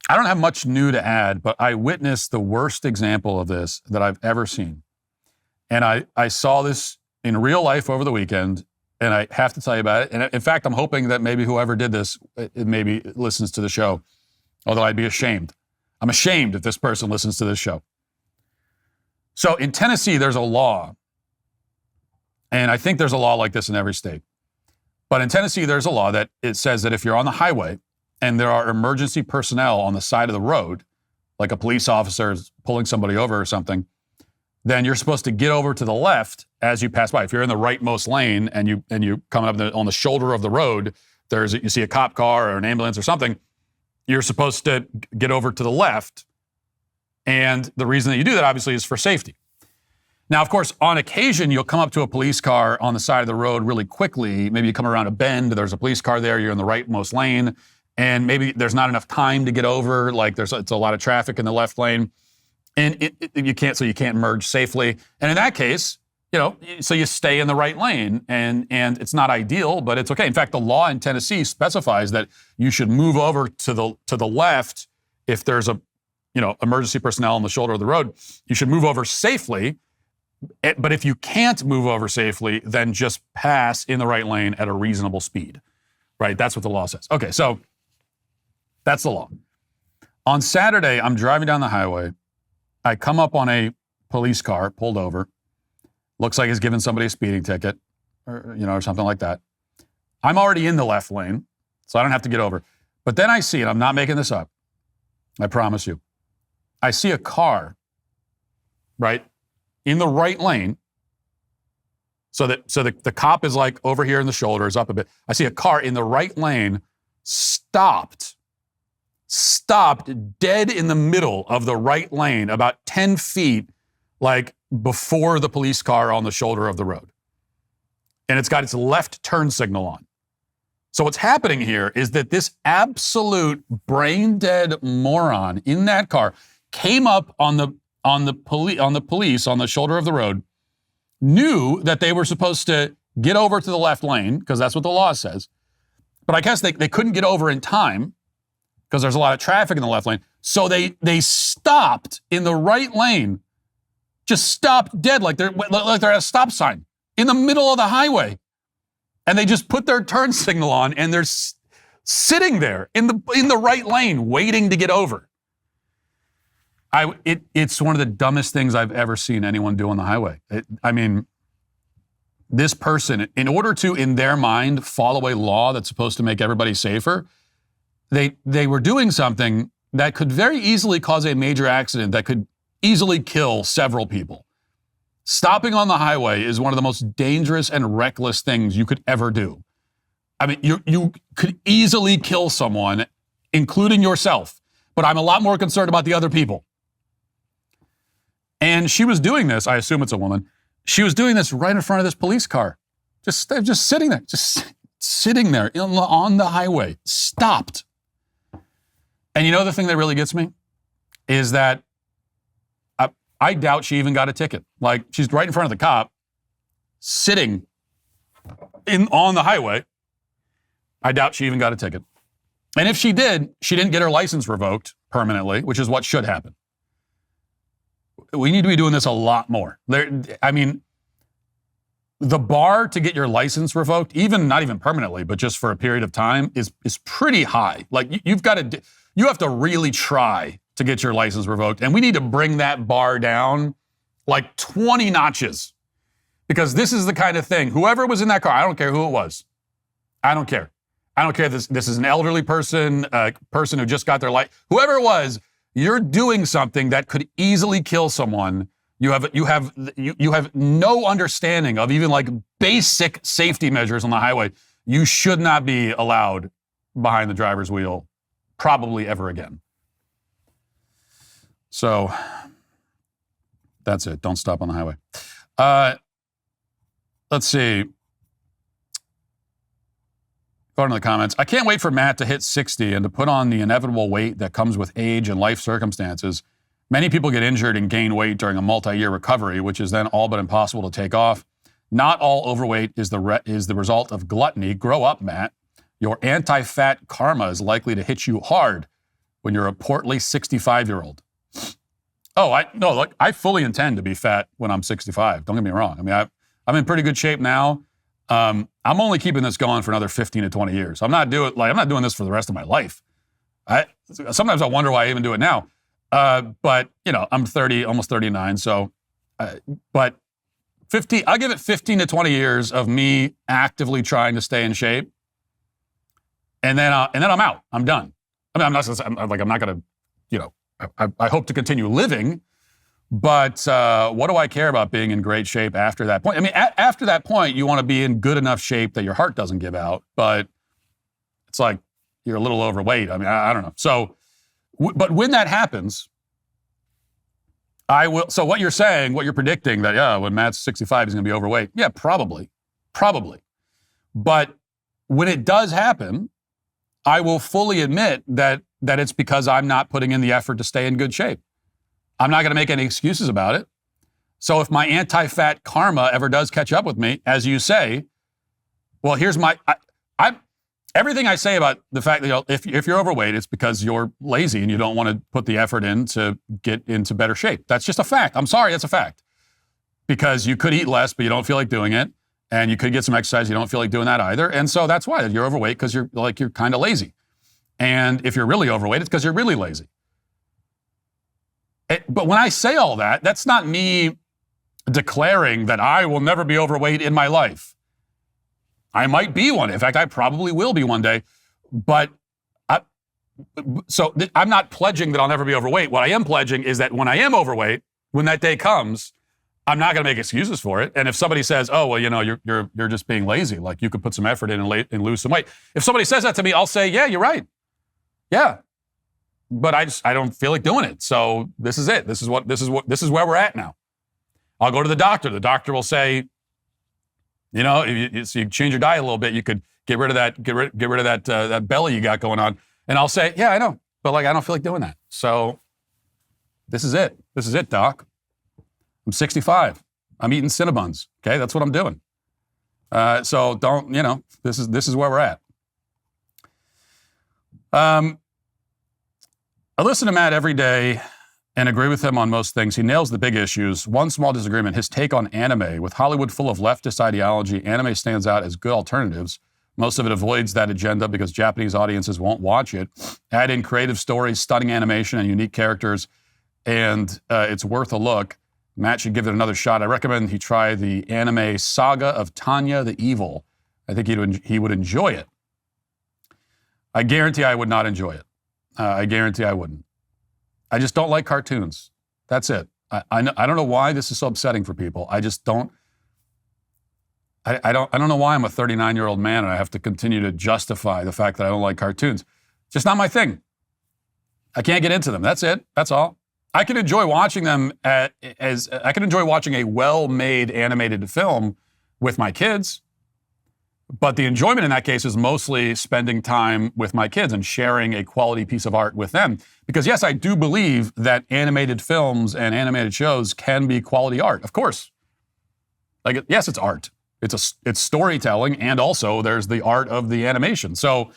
I don't have much new to add, but I witnessed the worst example of this that I've ever seen. And I saw this in real life over the weekend, and I have to tell you about it. And in fact, I'm hoping that maybe whoever did this maybe listens to the show, although I'd be ashamed. I'm ashamed if this person listens to this show. So in Tennessee, there's a law, and I think there's a law like this in every state. But in Tennessee, there's a law that it says that if you're on the highway and there are emergency personnel on the side of the road, like a police officer is pulling somebody over or something, then you're supposed to get over to the left as you pass by. If you're in the rightmost lane and you coming up on the shoulder of the road, you see a cop car or an ambulance or something, you're supposed to get over to the left. And the reason that you do that, obviously, is for safety. Now, of course, on occasion, you'll come up to a police car on the side of the road really quickly. Maybe you come around a bend, there's a police car there, you're in the rightmost lane, and maybe there's not enough time to get over, like it's a lot of traffic in the left lane, and you can't merge safely. And in that case, so you stay in the right lane, and it's not ideal, but it's okay. In fact, the law in Tennessee specifies that you should move over to the left if there's emergency personnel on the shoulder of the road. You should move over safely. But if you can't move over safely, then just pass in the right lane at a reasonable speed, right? That's what the law says. Okay, so that's the law. On Saturday, I'm driving down the highway. I come up on a police car pulled over. Looks like he's giving somebody a speeding ticket or something like that. I'm already in the left lane, so I don't have to get over. But then I see, and I'm not making this up, I promise you, I see a car, right, in the right lane, so the cop is like over here in the shoulders, up a bit. I see a car in the right lane, stopped dead in the middle of the right lane, about 10 feet, like before the police car on the shoulder of the road. And it's got its left turn signal on. So what's happening here is that this absolute brain-dead moron in that car came up on the police on the shoulder of the road, knew that they were supposed to get over to the left lane, because that's what the law says. But I guess they couldn't get over in time because there's a lot of traffic in the left lane. So they stopped in the right lane, just stopped dead like they're at a stop sign in the middle of the highway. And they just put their turn signal on, and they're sitting there in the right lane waiting to get over. It's one of the dumbest things I've ever seen anyone do on the highway. This person, in order to, in their mind, follow a law that's supposed to make everybody safer, they were doing something that could very easily cause a major accident that could easily kill several people. Stopping on the highway is one of the most dangerous and reckless things you could ever do. I mean, you could easily kill someone, including yourself, but I'm a lot more concerned about the other people. And she was doing this, I assume it's a woman, she was doing this right in front of this police car. Just sitting there on the highway, stopped. And you know the thing that really gets me? Is that I doubt she even got a ticket. Like, she's right in front of the cop, sitting on the highway. I doubt she even got a ticket. And if she did, she didn't get her license revoked permanently, which is what should happen. We need to be doing this a lot more. The bar to get your license revoked, not even permanently, but just for a period of time, is pretty high. Like, you have to really try to get your license revoked. And we need to bring that bar down like 20 notches. Because this is the kind of thing, whoever was in that car, I don't care who it was. I don't care. This is an elderly person, a person who just got their license. Whoever it was, you're doing something that could easily kill someone. You have no understanding of even like basic safety measures on the highway. You should not be allowed behind the driver's wheel, probably ever again. So that's it. Don't stop on the highway. Let's see. Going to the comments. I can't wait for Matt to hit 60 and to put on the inevitable weight that comes with age and life circumstances. Many people get injured and gain weight during a multi-year recovery, which is then all but impossible to take off. Not all overweight is the result of gluttony. Grow up, Matt. Your anti-fat karma is likely to hit you hard when you're a portly 65-year-old. Look, I fully intend to be fat when I'm 65. Don't get me wrong. I mean, I'm in pretty good shape now. I'm only keeping this going for another 15 to 20 years. I'm not doing this for the rest of my life. Sometimes I wonder why I even do it now. But I'm 30, almost 39. So, but 50, I'll give it 15 to 20 years of me actively trying to stay in shape. And then I'm out. I'm done. I mean, I'm not going to, I hope to continue living. But what do I care about being in great shape after that point? I mean, after that point, you want to be in good enough shape that your heart doesn't give out. But it's like you're a little overweight. I mean, I don't know. So, but when that happens, I will. So what you're saying, what you're predicting that, when Matt's 65, he's going to be overweight. Yeah, probably. But when it does happen, I will fully admit that it's because I'm not putting in the effort to stay in good shape. I'm not going to make any excuses about it. So if my anti-fat karma ever does catch up with me, as you say, well, here's everything I say about the fact that if you're overweight, it's because you're lazy and you don't want to put the effort in to get into better shape. That's just a fact. I'm sorry, that's a fact. Because you could eat less, but you don't feel like doing it. And you could get some exercise, you don't feel like doing that either. And so that's why you're overweight, because you're kind of lazy. And if you're really overweight, it's because you're really lazy. But when I say all that, that's not me declaring that I will never be overweight in my life. I might be one. In fact, I probably will be one day. But I'm not pledging that I'll never be overweight. What I am pledging is that when I am overweight, when that day comes, I'm not going to make excuses for it. And if somebody says, "Oh, well, you're just being lazy. Like you could put some effort in and lose some weight." If somebody says that to me, I'll say, "Yeah, you're right. Yeah." But I don't feel like doing it. So this is it. This is where we're at now. I'll go to the doctor. The doctor will say, if you change your diet a little bit, you could get rid of that belly you got going on. And I'll say, yeah, I know, but I don't feel like doing that. So this is it. This is it, doc. I'm 65. I'm eating Cinnabons. Okay, that's what I'm doing. So don't, this is where we're at. I listen to Matt every day and agree with him on most things. He nails the big issues. One small disagreement, his take on anime. With Hollywood full of leftist ideology, anime stands out as good alternatives. Most of it avoids that agenda because Japanese audiences won't watch it. Add in creative stories, stunning animation, and unique characters, and it's worth a look. Matt should give it another shot. I recommend he try the anime Saga of Tanya the Evil. I think he would enjoy it. I guarantee I would not enjoy it. I guarantee I wouldn't. I just don't like cartoons. That's it. I don't know why this is so upsetting for people. I just don't. I don't know why I'm a 39-year-old man and I have to continue to justify the fact that I don't like cartoons. Just not my thing. I can't get into them. That's it. That's all. I can enjoy watching them I can enjoy watching a well-made animated film with my kids. But the enjoyment in that case is mostly spending time with my kids and sharing a quality piece of art with them. Because yes, I do believe that animated films and animated shows can be quality art. Of course. Yes, it's art. It's storytelling, and also there's the art of the animation. So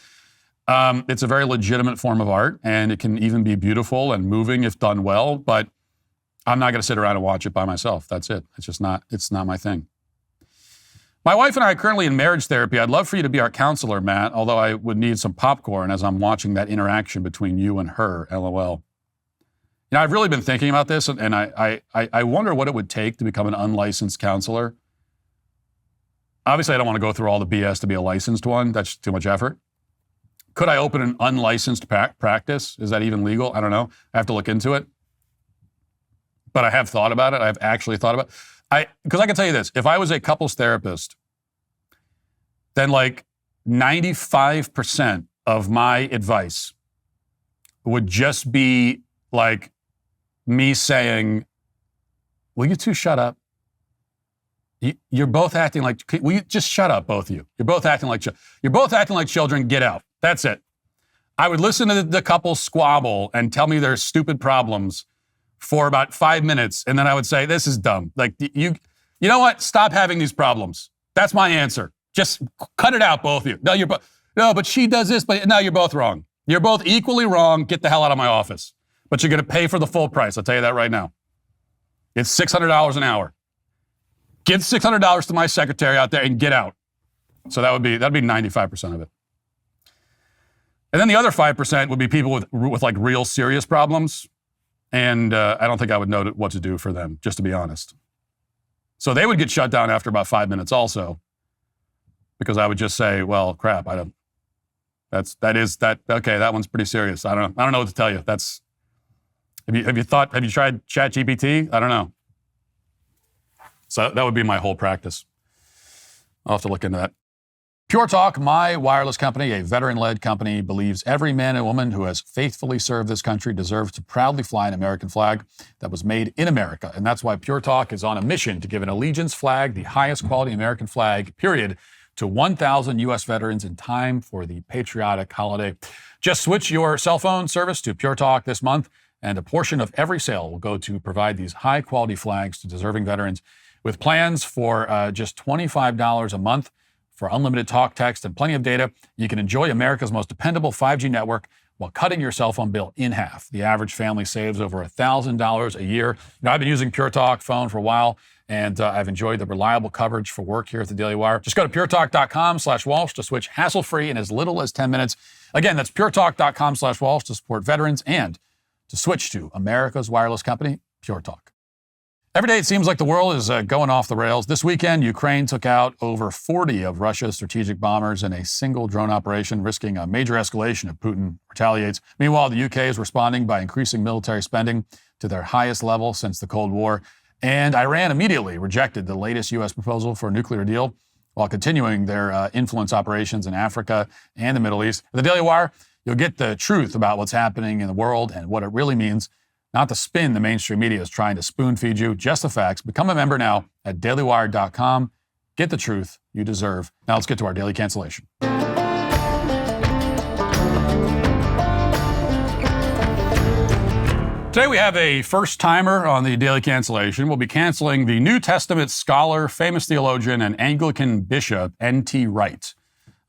it's a very legitimate form of art, and it can even be beautiful and moving if done well. But I'm not going to sit around and watch it by myself. That's it. It's not my thing. My wife and I are currently in marriage therapy. I'd love for you to be our counselor, Matt, although I would need some popcorn as I'm watching that interaction between you and her, LOL. I've really been thinking about this, and I wonder what it would take to become an unlicensed counselor. Obviously, I don't want to go through all the BS to be a licensed one. That's too much effort. Could I open an unlicensed practice? Is that even legal? I don't know. I have to look into it. But I have thought about it. I've actually thought about it. Because I can tell you this, if I was a couples therapist, then 95% of my advice would just be like me saying, will you two shut up? You're both acting like, will you just shut up, both of you? You're both acting like children. Get out. That's it. I would listen to the couple squabble and tell me their stupid problems for about 5 minutes. And then I would say, this is dumb. Like, you know what? Stop having these problems. That's my answer. Just cut it out, both of you. No, but she does this, but no, you're both wrong. You're both equally wrong. Get the hell out of my office. But you're going to pay for the full price. I'll tell you that right now. It's $600 an hour. Give $600 to my secretary out there and get out. So that'd be 95% of it. And then the other 5% would be people with like real serious problems. And I don't think I would know what to do for them, just to be honest. So they would get shut down after about 5 minutes also, because I would just say, well, crap, okay, that one's pretty serious. I don't know what to tell you. Have you tried ChatGPT? I don't know. So that would be my whole practice. I'll have to look into that. Pure Talk, my wireless company, a veteran-led company, believes every man and woman who has faithfully served this country deserves to proudly fly an American flag that was made in America. And that's why Pure Talk is on a mission to give an allegiance flag, the highest quality American flag, period, to 1,000 U.S. veterans in time for the patriotic holiday. Just switch your cell phone service to Pure Talk this month, and a portion of every sale will go to provide these high-quality flags to deserving veterans. With plans for just $25 a month for unlimited talk, text, and plenty of data, you can enjoy America's most dependable 5G network while cutting your cell phone bill in half. The average family saves over $1,000 a year. I've been using Pure Talk phone for a while, and I've enjoyed the reliable coverage for work here at the Daily Wire. Just go to puretalk.com/Walsh to switch hassle-free in as little as 10 minutes. Again, that's puretalk.com/Walsh to support veterans and to switch to America's wireless company, Pure Talk. Every day it seems like the world is going off the rails. This weekend, Ukraine took out over 40 of Russia's strategic bombers in a single drone operation, risking a major escalation if Putin retaliates. Meanwhile, the UK is responding by increasing military spending to their highest level since the Cold War. And Iran immediately rejected the latest U.S. proposal for a nuclear deal while continuing their influence operations in Africa and the Middle East. At the Daily Wire, you'll get the truth about what's happening in the world and what it really means. Not the spin the mainstream media is trying to spoon feed you, just the facts. Become a member now at dailywire.com. Get the truth you deserve. Now let's get to our daily cancellation. Today we have a first-timer on the daily cancellation. We'll be canceling the New Testament scholar, famous theologian, and Anglican bishop, N.T. Wright.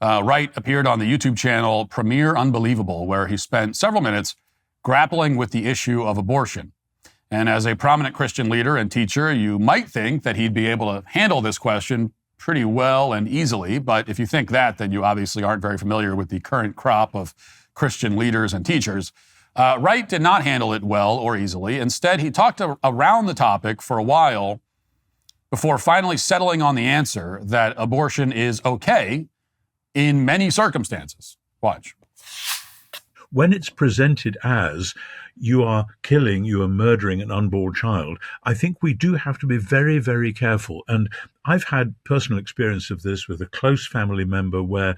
Wright appeared on the YouTube channel Premier Unbelievable, where he spent several minutes grappling with the issue of abortion. And as a prominent Christian leader and teacher, you might think that he'd be able to handle this question pretty well and easily. But if you think that, then you obviously aren't very familiar with the current crop of Christian leaders and teachers. Wright did not handle it well or easily. Instead, he talked around the topic for a while before finally settling on the answer that abortion is okay in many circumstances. Watch. When it's presented as you are murdering an unborn child, I think we do have to be very, very careful. And I've had personal experience of this with a close family member where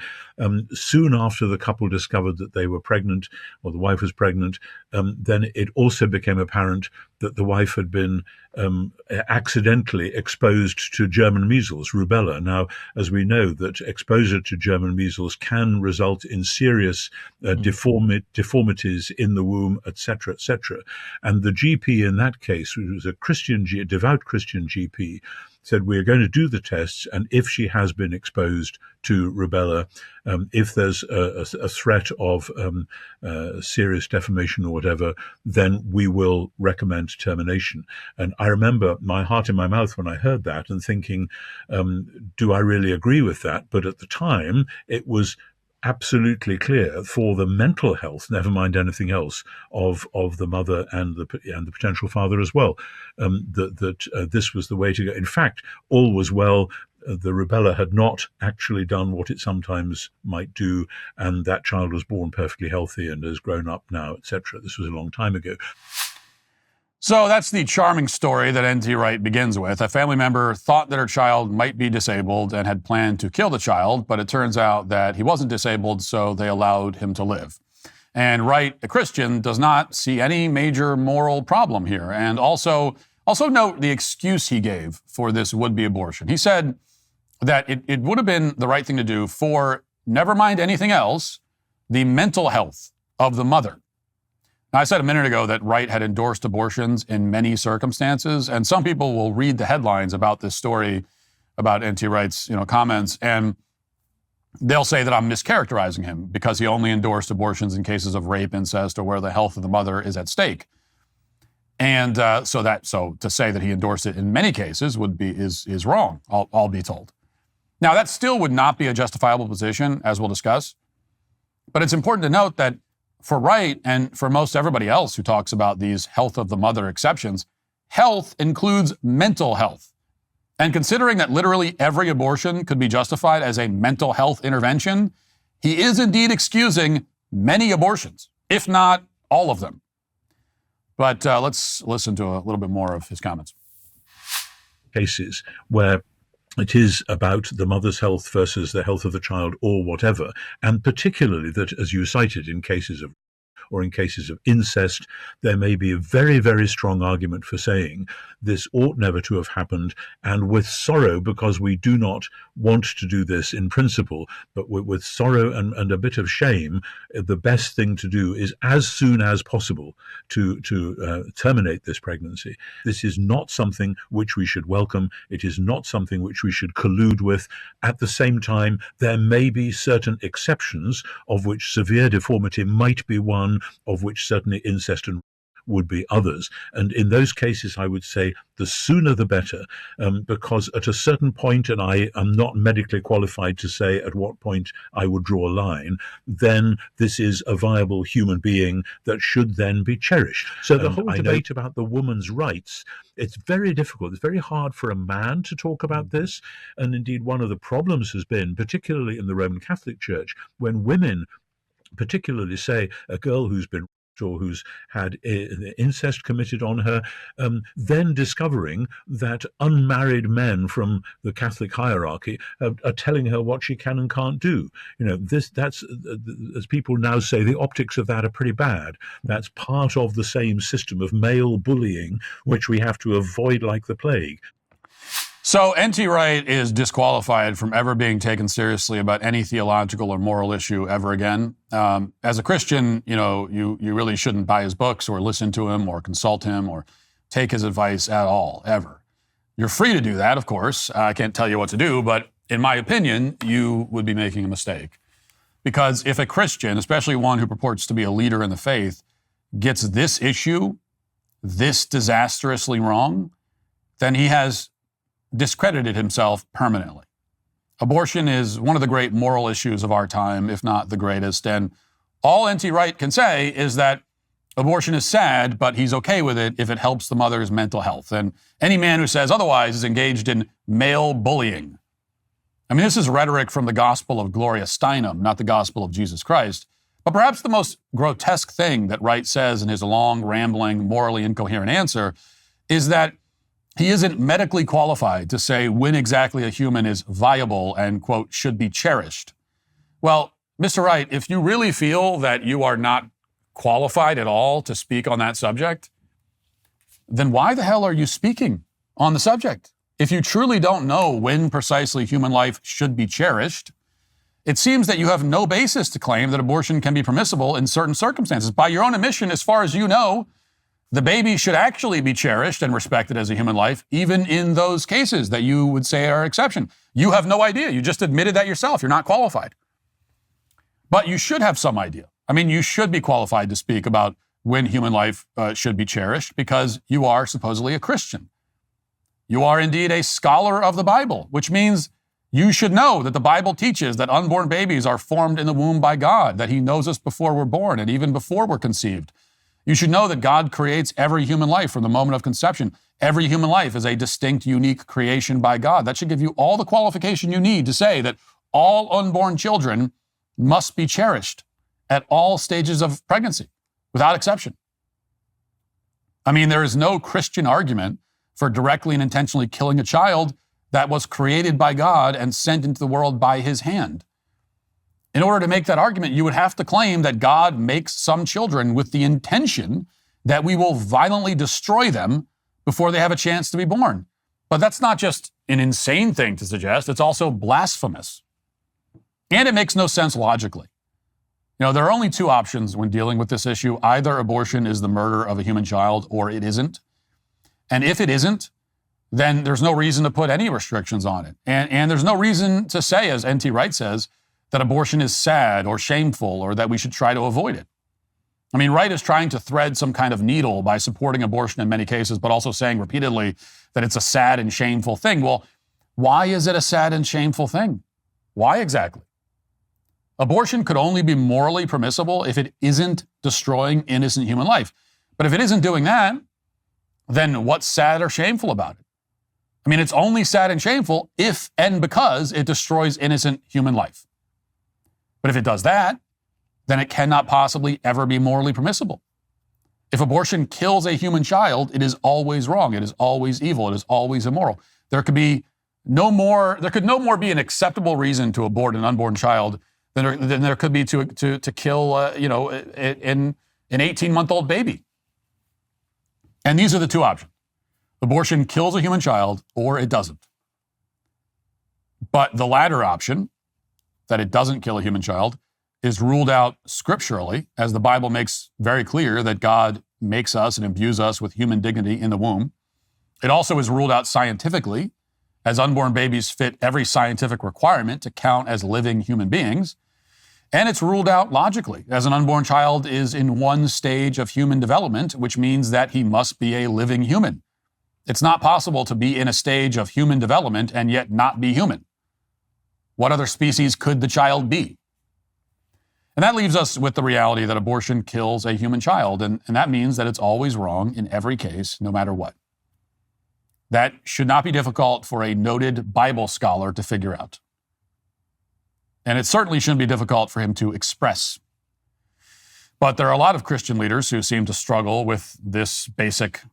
soon after the couple discovered that they were pregnant, or the wife was pregnant, then it also became apparent that the wife had been accidentally exposed to German measles, rubella. Now, as we know, that exposure to German measles can result in serious deformities in the womb, etc., etc. And the GP in that case, who was a devout Christian GP, said, we're going to do the tests, and if she has been exposed to rubella, if there's a threat of serious defamation or whatever, then we will recommend termination. And I remember my heart in my mouth when I heard that and thinking, do I really agree with that? But at the time, it was absolutely clear for the mental health, never mind anything else, of the mother and the potential father as well, that this was the way to go. In fact, all was well. The rubella had not actually done what it sometimes might do, and that child was born perfectly healthy and has grown up now, etc. This was a long time ago. So that's the charming story that N.T. Wright begins with. A family member thought that her child might be disabled and had planned to kill the child, but it turns out that he wasn't disabled, so they allowed him to live. And Wright, a Christian, does not see any major moral problem here. And also note the excuse he gave for this would-be abortion. He said that it would have been the right thing to do for, never mind anything else, the mental health of the mother. Now, I said a minute ago that Wright had endorsed abortions in many circumstances, and some people will read the headlines about this story, about N.T. Wright's comments, and they'll say that I'm mischaracterizing him because he only endorsed abortions in cases of rape, incest, or where the health of the mother is at stake. And so to say that he endorsed it in many cases is wrong, I'll be told. Now, that still would not be a justifiable position, as we'll discuss. But it's important to note that for Wright and for most everybody else who talks about these health of the mother exceptions, health includes mental health. And considering that literally every abortion could be justified as a mental health intervention, he is indeed excusing many abortions, if not all of them. But let's listen to a little bit more of his comments. Cases where it is about the mother's health versus the health of the child or whatever, and particularly that, as you cited, in cases of incest, there may be a very, very strong argument for saying this ought never to have happened, and with sorrow, because we do not want to do this in principle, but with sorrow and a bit of shame, the best thing to do is as soon as possible to terminate this pregnancy. This is not something which we should welcome. It is not something which we should collude with. At the same time, there may be certain exceptions, of which severe deformity might be one, of which certainly incest and would be others. And in those cases, I would say the sooner the better, because at a certain point, and I am not medically qualified to say at what point I would draw a line, then this is a viable human being that should then be cherished. So the whole debate about the woman's rights, it's very difficult. It's very hard for a man to talk about this. And indeed, one of the problems has been, particularly in the Roman Catholic Church, when women, particularly, say, a girl who's been or who's had incest committed on her, then discovering that unmarried men from the Catholic hierarchy are telling her what she can and can't do. That's as people now say, the optics of that are pretty bad. That's part of the same system of male bullying, which we have to avoid like the plague. So N.T. Wright is disqualified from ever being taken seriously about any theological or moral issue ever again. As a Christian, you really shouldn't buy his books or listen to him or consult him or take his advice at all, ever. You're free to do that, of course. I can't tell you what to do, but in my opinion, you would be making a mistake. Because if a Christian, especially one who purports to be a leader in the faith, gets this issue this disastrously wrong, then he has discredited himself permanently. Abortion is one of the great moral issues of our time, if not the greatest. And all N.T. Wright can say is that abortion is sad, but he's okay with it if it helps the mother's mental health. And any man who says otherwise is engaged in male bullying. I mean, this is rhetoric from the gospel of Gloria Steinem, not the gospel of Jesus Christ. But perhaps the most grotesque thing that Wright says in his long, rambling, morally incoherent answer is that he isn't medically qualified to say when exactly a human is viable and, quote, should be cherished. Well, Mr. Wright, if you really feel that you are not qualified at all to speak on that subject, then why the hell are you speaking on the subject? If you truly don't know when precisely human life should be cherished, it seems that you have no basis to claim that abortion can be permissible in certain circumstances. By your own admission, as far as you know, the baby should actually be cherished and respected as a human life, even in those cases that you would say are exception. You have no idea. You just admitted that yourself. You're not qualified. But you should have some idea. I mean, you should be qualified to speak about when human life should be cherished because you are supposedly a Christian. You are indeed a scholar of the Bible, which means you should know that the Bible teaches that unborn babies are formed in the womb by God, that he knows us before we're born and even before we're conceived. You should know that God creates every human life from the moment of conception. Every human life is a distinct, unique creation by God. That should give you all the qualification you need to say that all unborn children must be cherished at all stages of pregnancy, without exception. I mean, there is no Christian argument for directly and intentionally killing a child that was created by God and sent into the world by his hand. In order to make that argument, you would have to claim that God makes some children with the intention that we will violently destroy them before they have a chance to be born. But that's not just an insane thing to suggest, it's also blasphemous. And it makes no sense logically. There are only two options when dealing with this issue. Either abortion is the murder of a human child or it isn't. And if it isn't, then there's no reason to put any restrictions on it. And there's no reason to say, as N.T. Wright says, that abortion is sad or shameful or that we should try to avoid it. I mean, Wright is trying to thread some kind of needle by supporting abortion in many cases, but also saying repeatedly that it's a sad and shameful thing. Well, why is it a sad and shameful thing? Why exactly? Abortion could only be morally permissible if it isn't destroying innocent human life. But if it isn't doing that, then what's sad or shameful about it? I mean, it's only sad and shameful if and because it destroys innocent human life. But if it does that, then it cannot possibly ever be morally permissible. If abortion kills a human child, it is always wrong. It is always evil. It is always immoral. There could no more be an acceptable reason to abort an unborn child than there could be to kill an 18-month-old baby. And these are the two options. Abortion kills a human child or it doesn't. But the latter option, that it doesn't kill a human child, is ruled out scripturally, as the Bible makes very clear that God makes us and imbues us with human dignity in the womb. It also is ruled out scientifically, as unborn babies fit every scientific requirement to count as living human beings. And it's ruled out logically, as an unborn child is in one stage of human development, which means that he must be a living human. It's not possible to be in a stage of human development and yet not be human. What other species could the child be? And that leaves us with the reality that abortion kills a human child, and that means that it's always wrong in every case, no matter what. That should not be difficult for a noted Bible scholar to figure out. And it certainly shouldn't be difficult for him to express. But there are a lot of Christian leaders who seem to struggle with this basic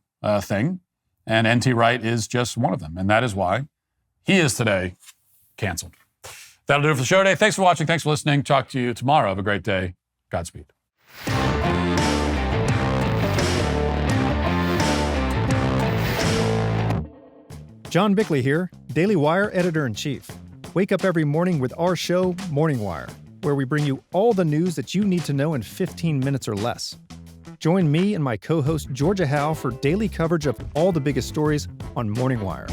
thing, and N.T. Wright is just one of them, and that is why he is today canceled. That'll do it for the show today. Thanks for watching. Thanks for listening. Talk to you tomorrow. Have a great day. Godspeed. John Bickley here, Daily Wire Editor-in-Chief. Wake up every morning with our show, Morning Wire, where we bring you all the news that you need to know in 15 minutes or less. Join me and my co-host Georgia Howe for daily coverage of all the biggest stories on Morning Wire.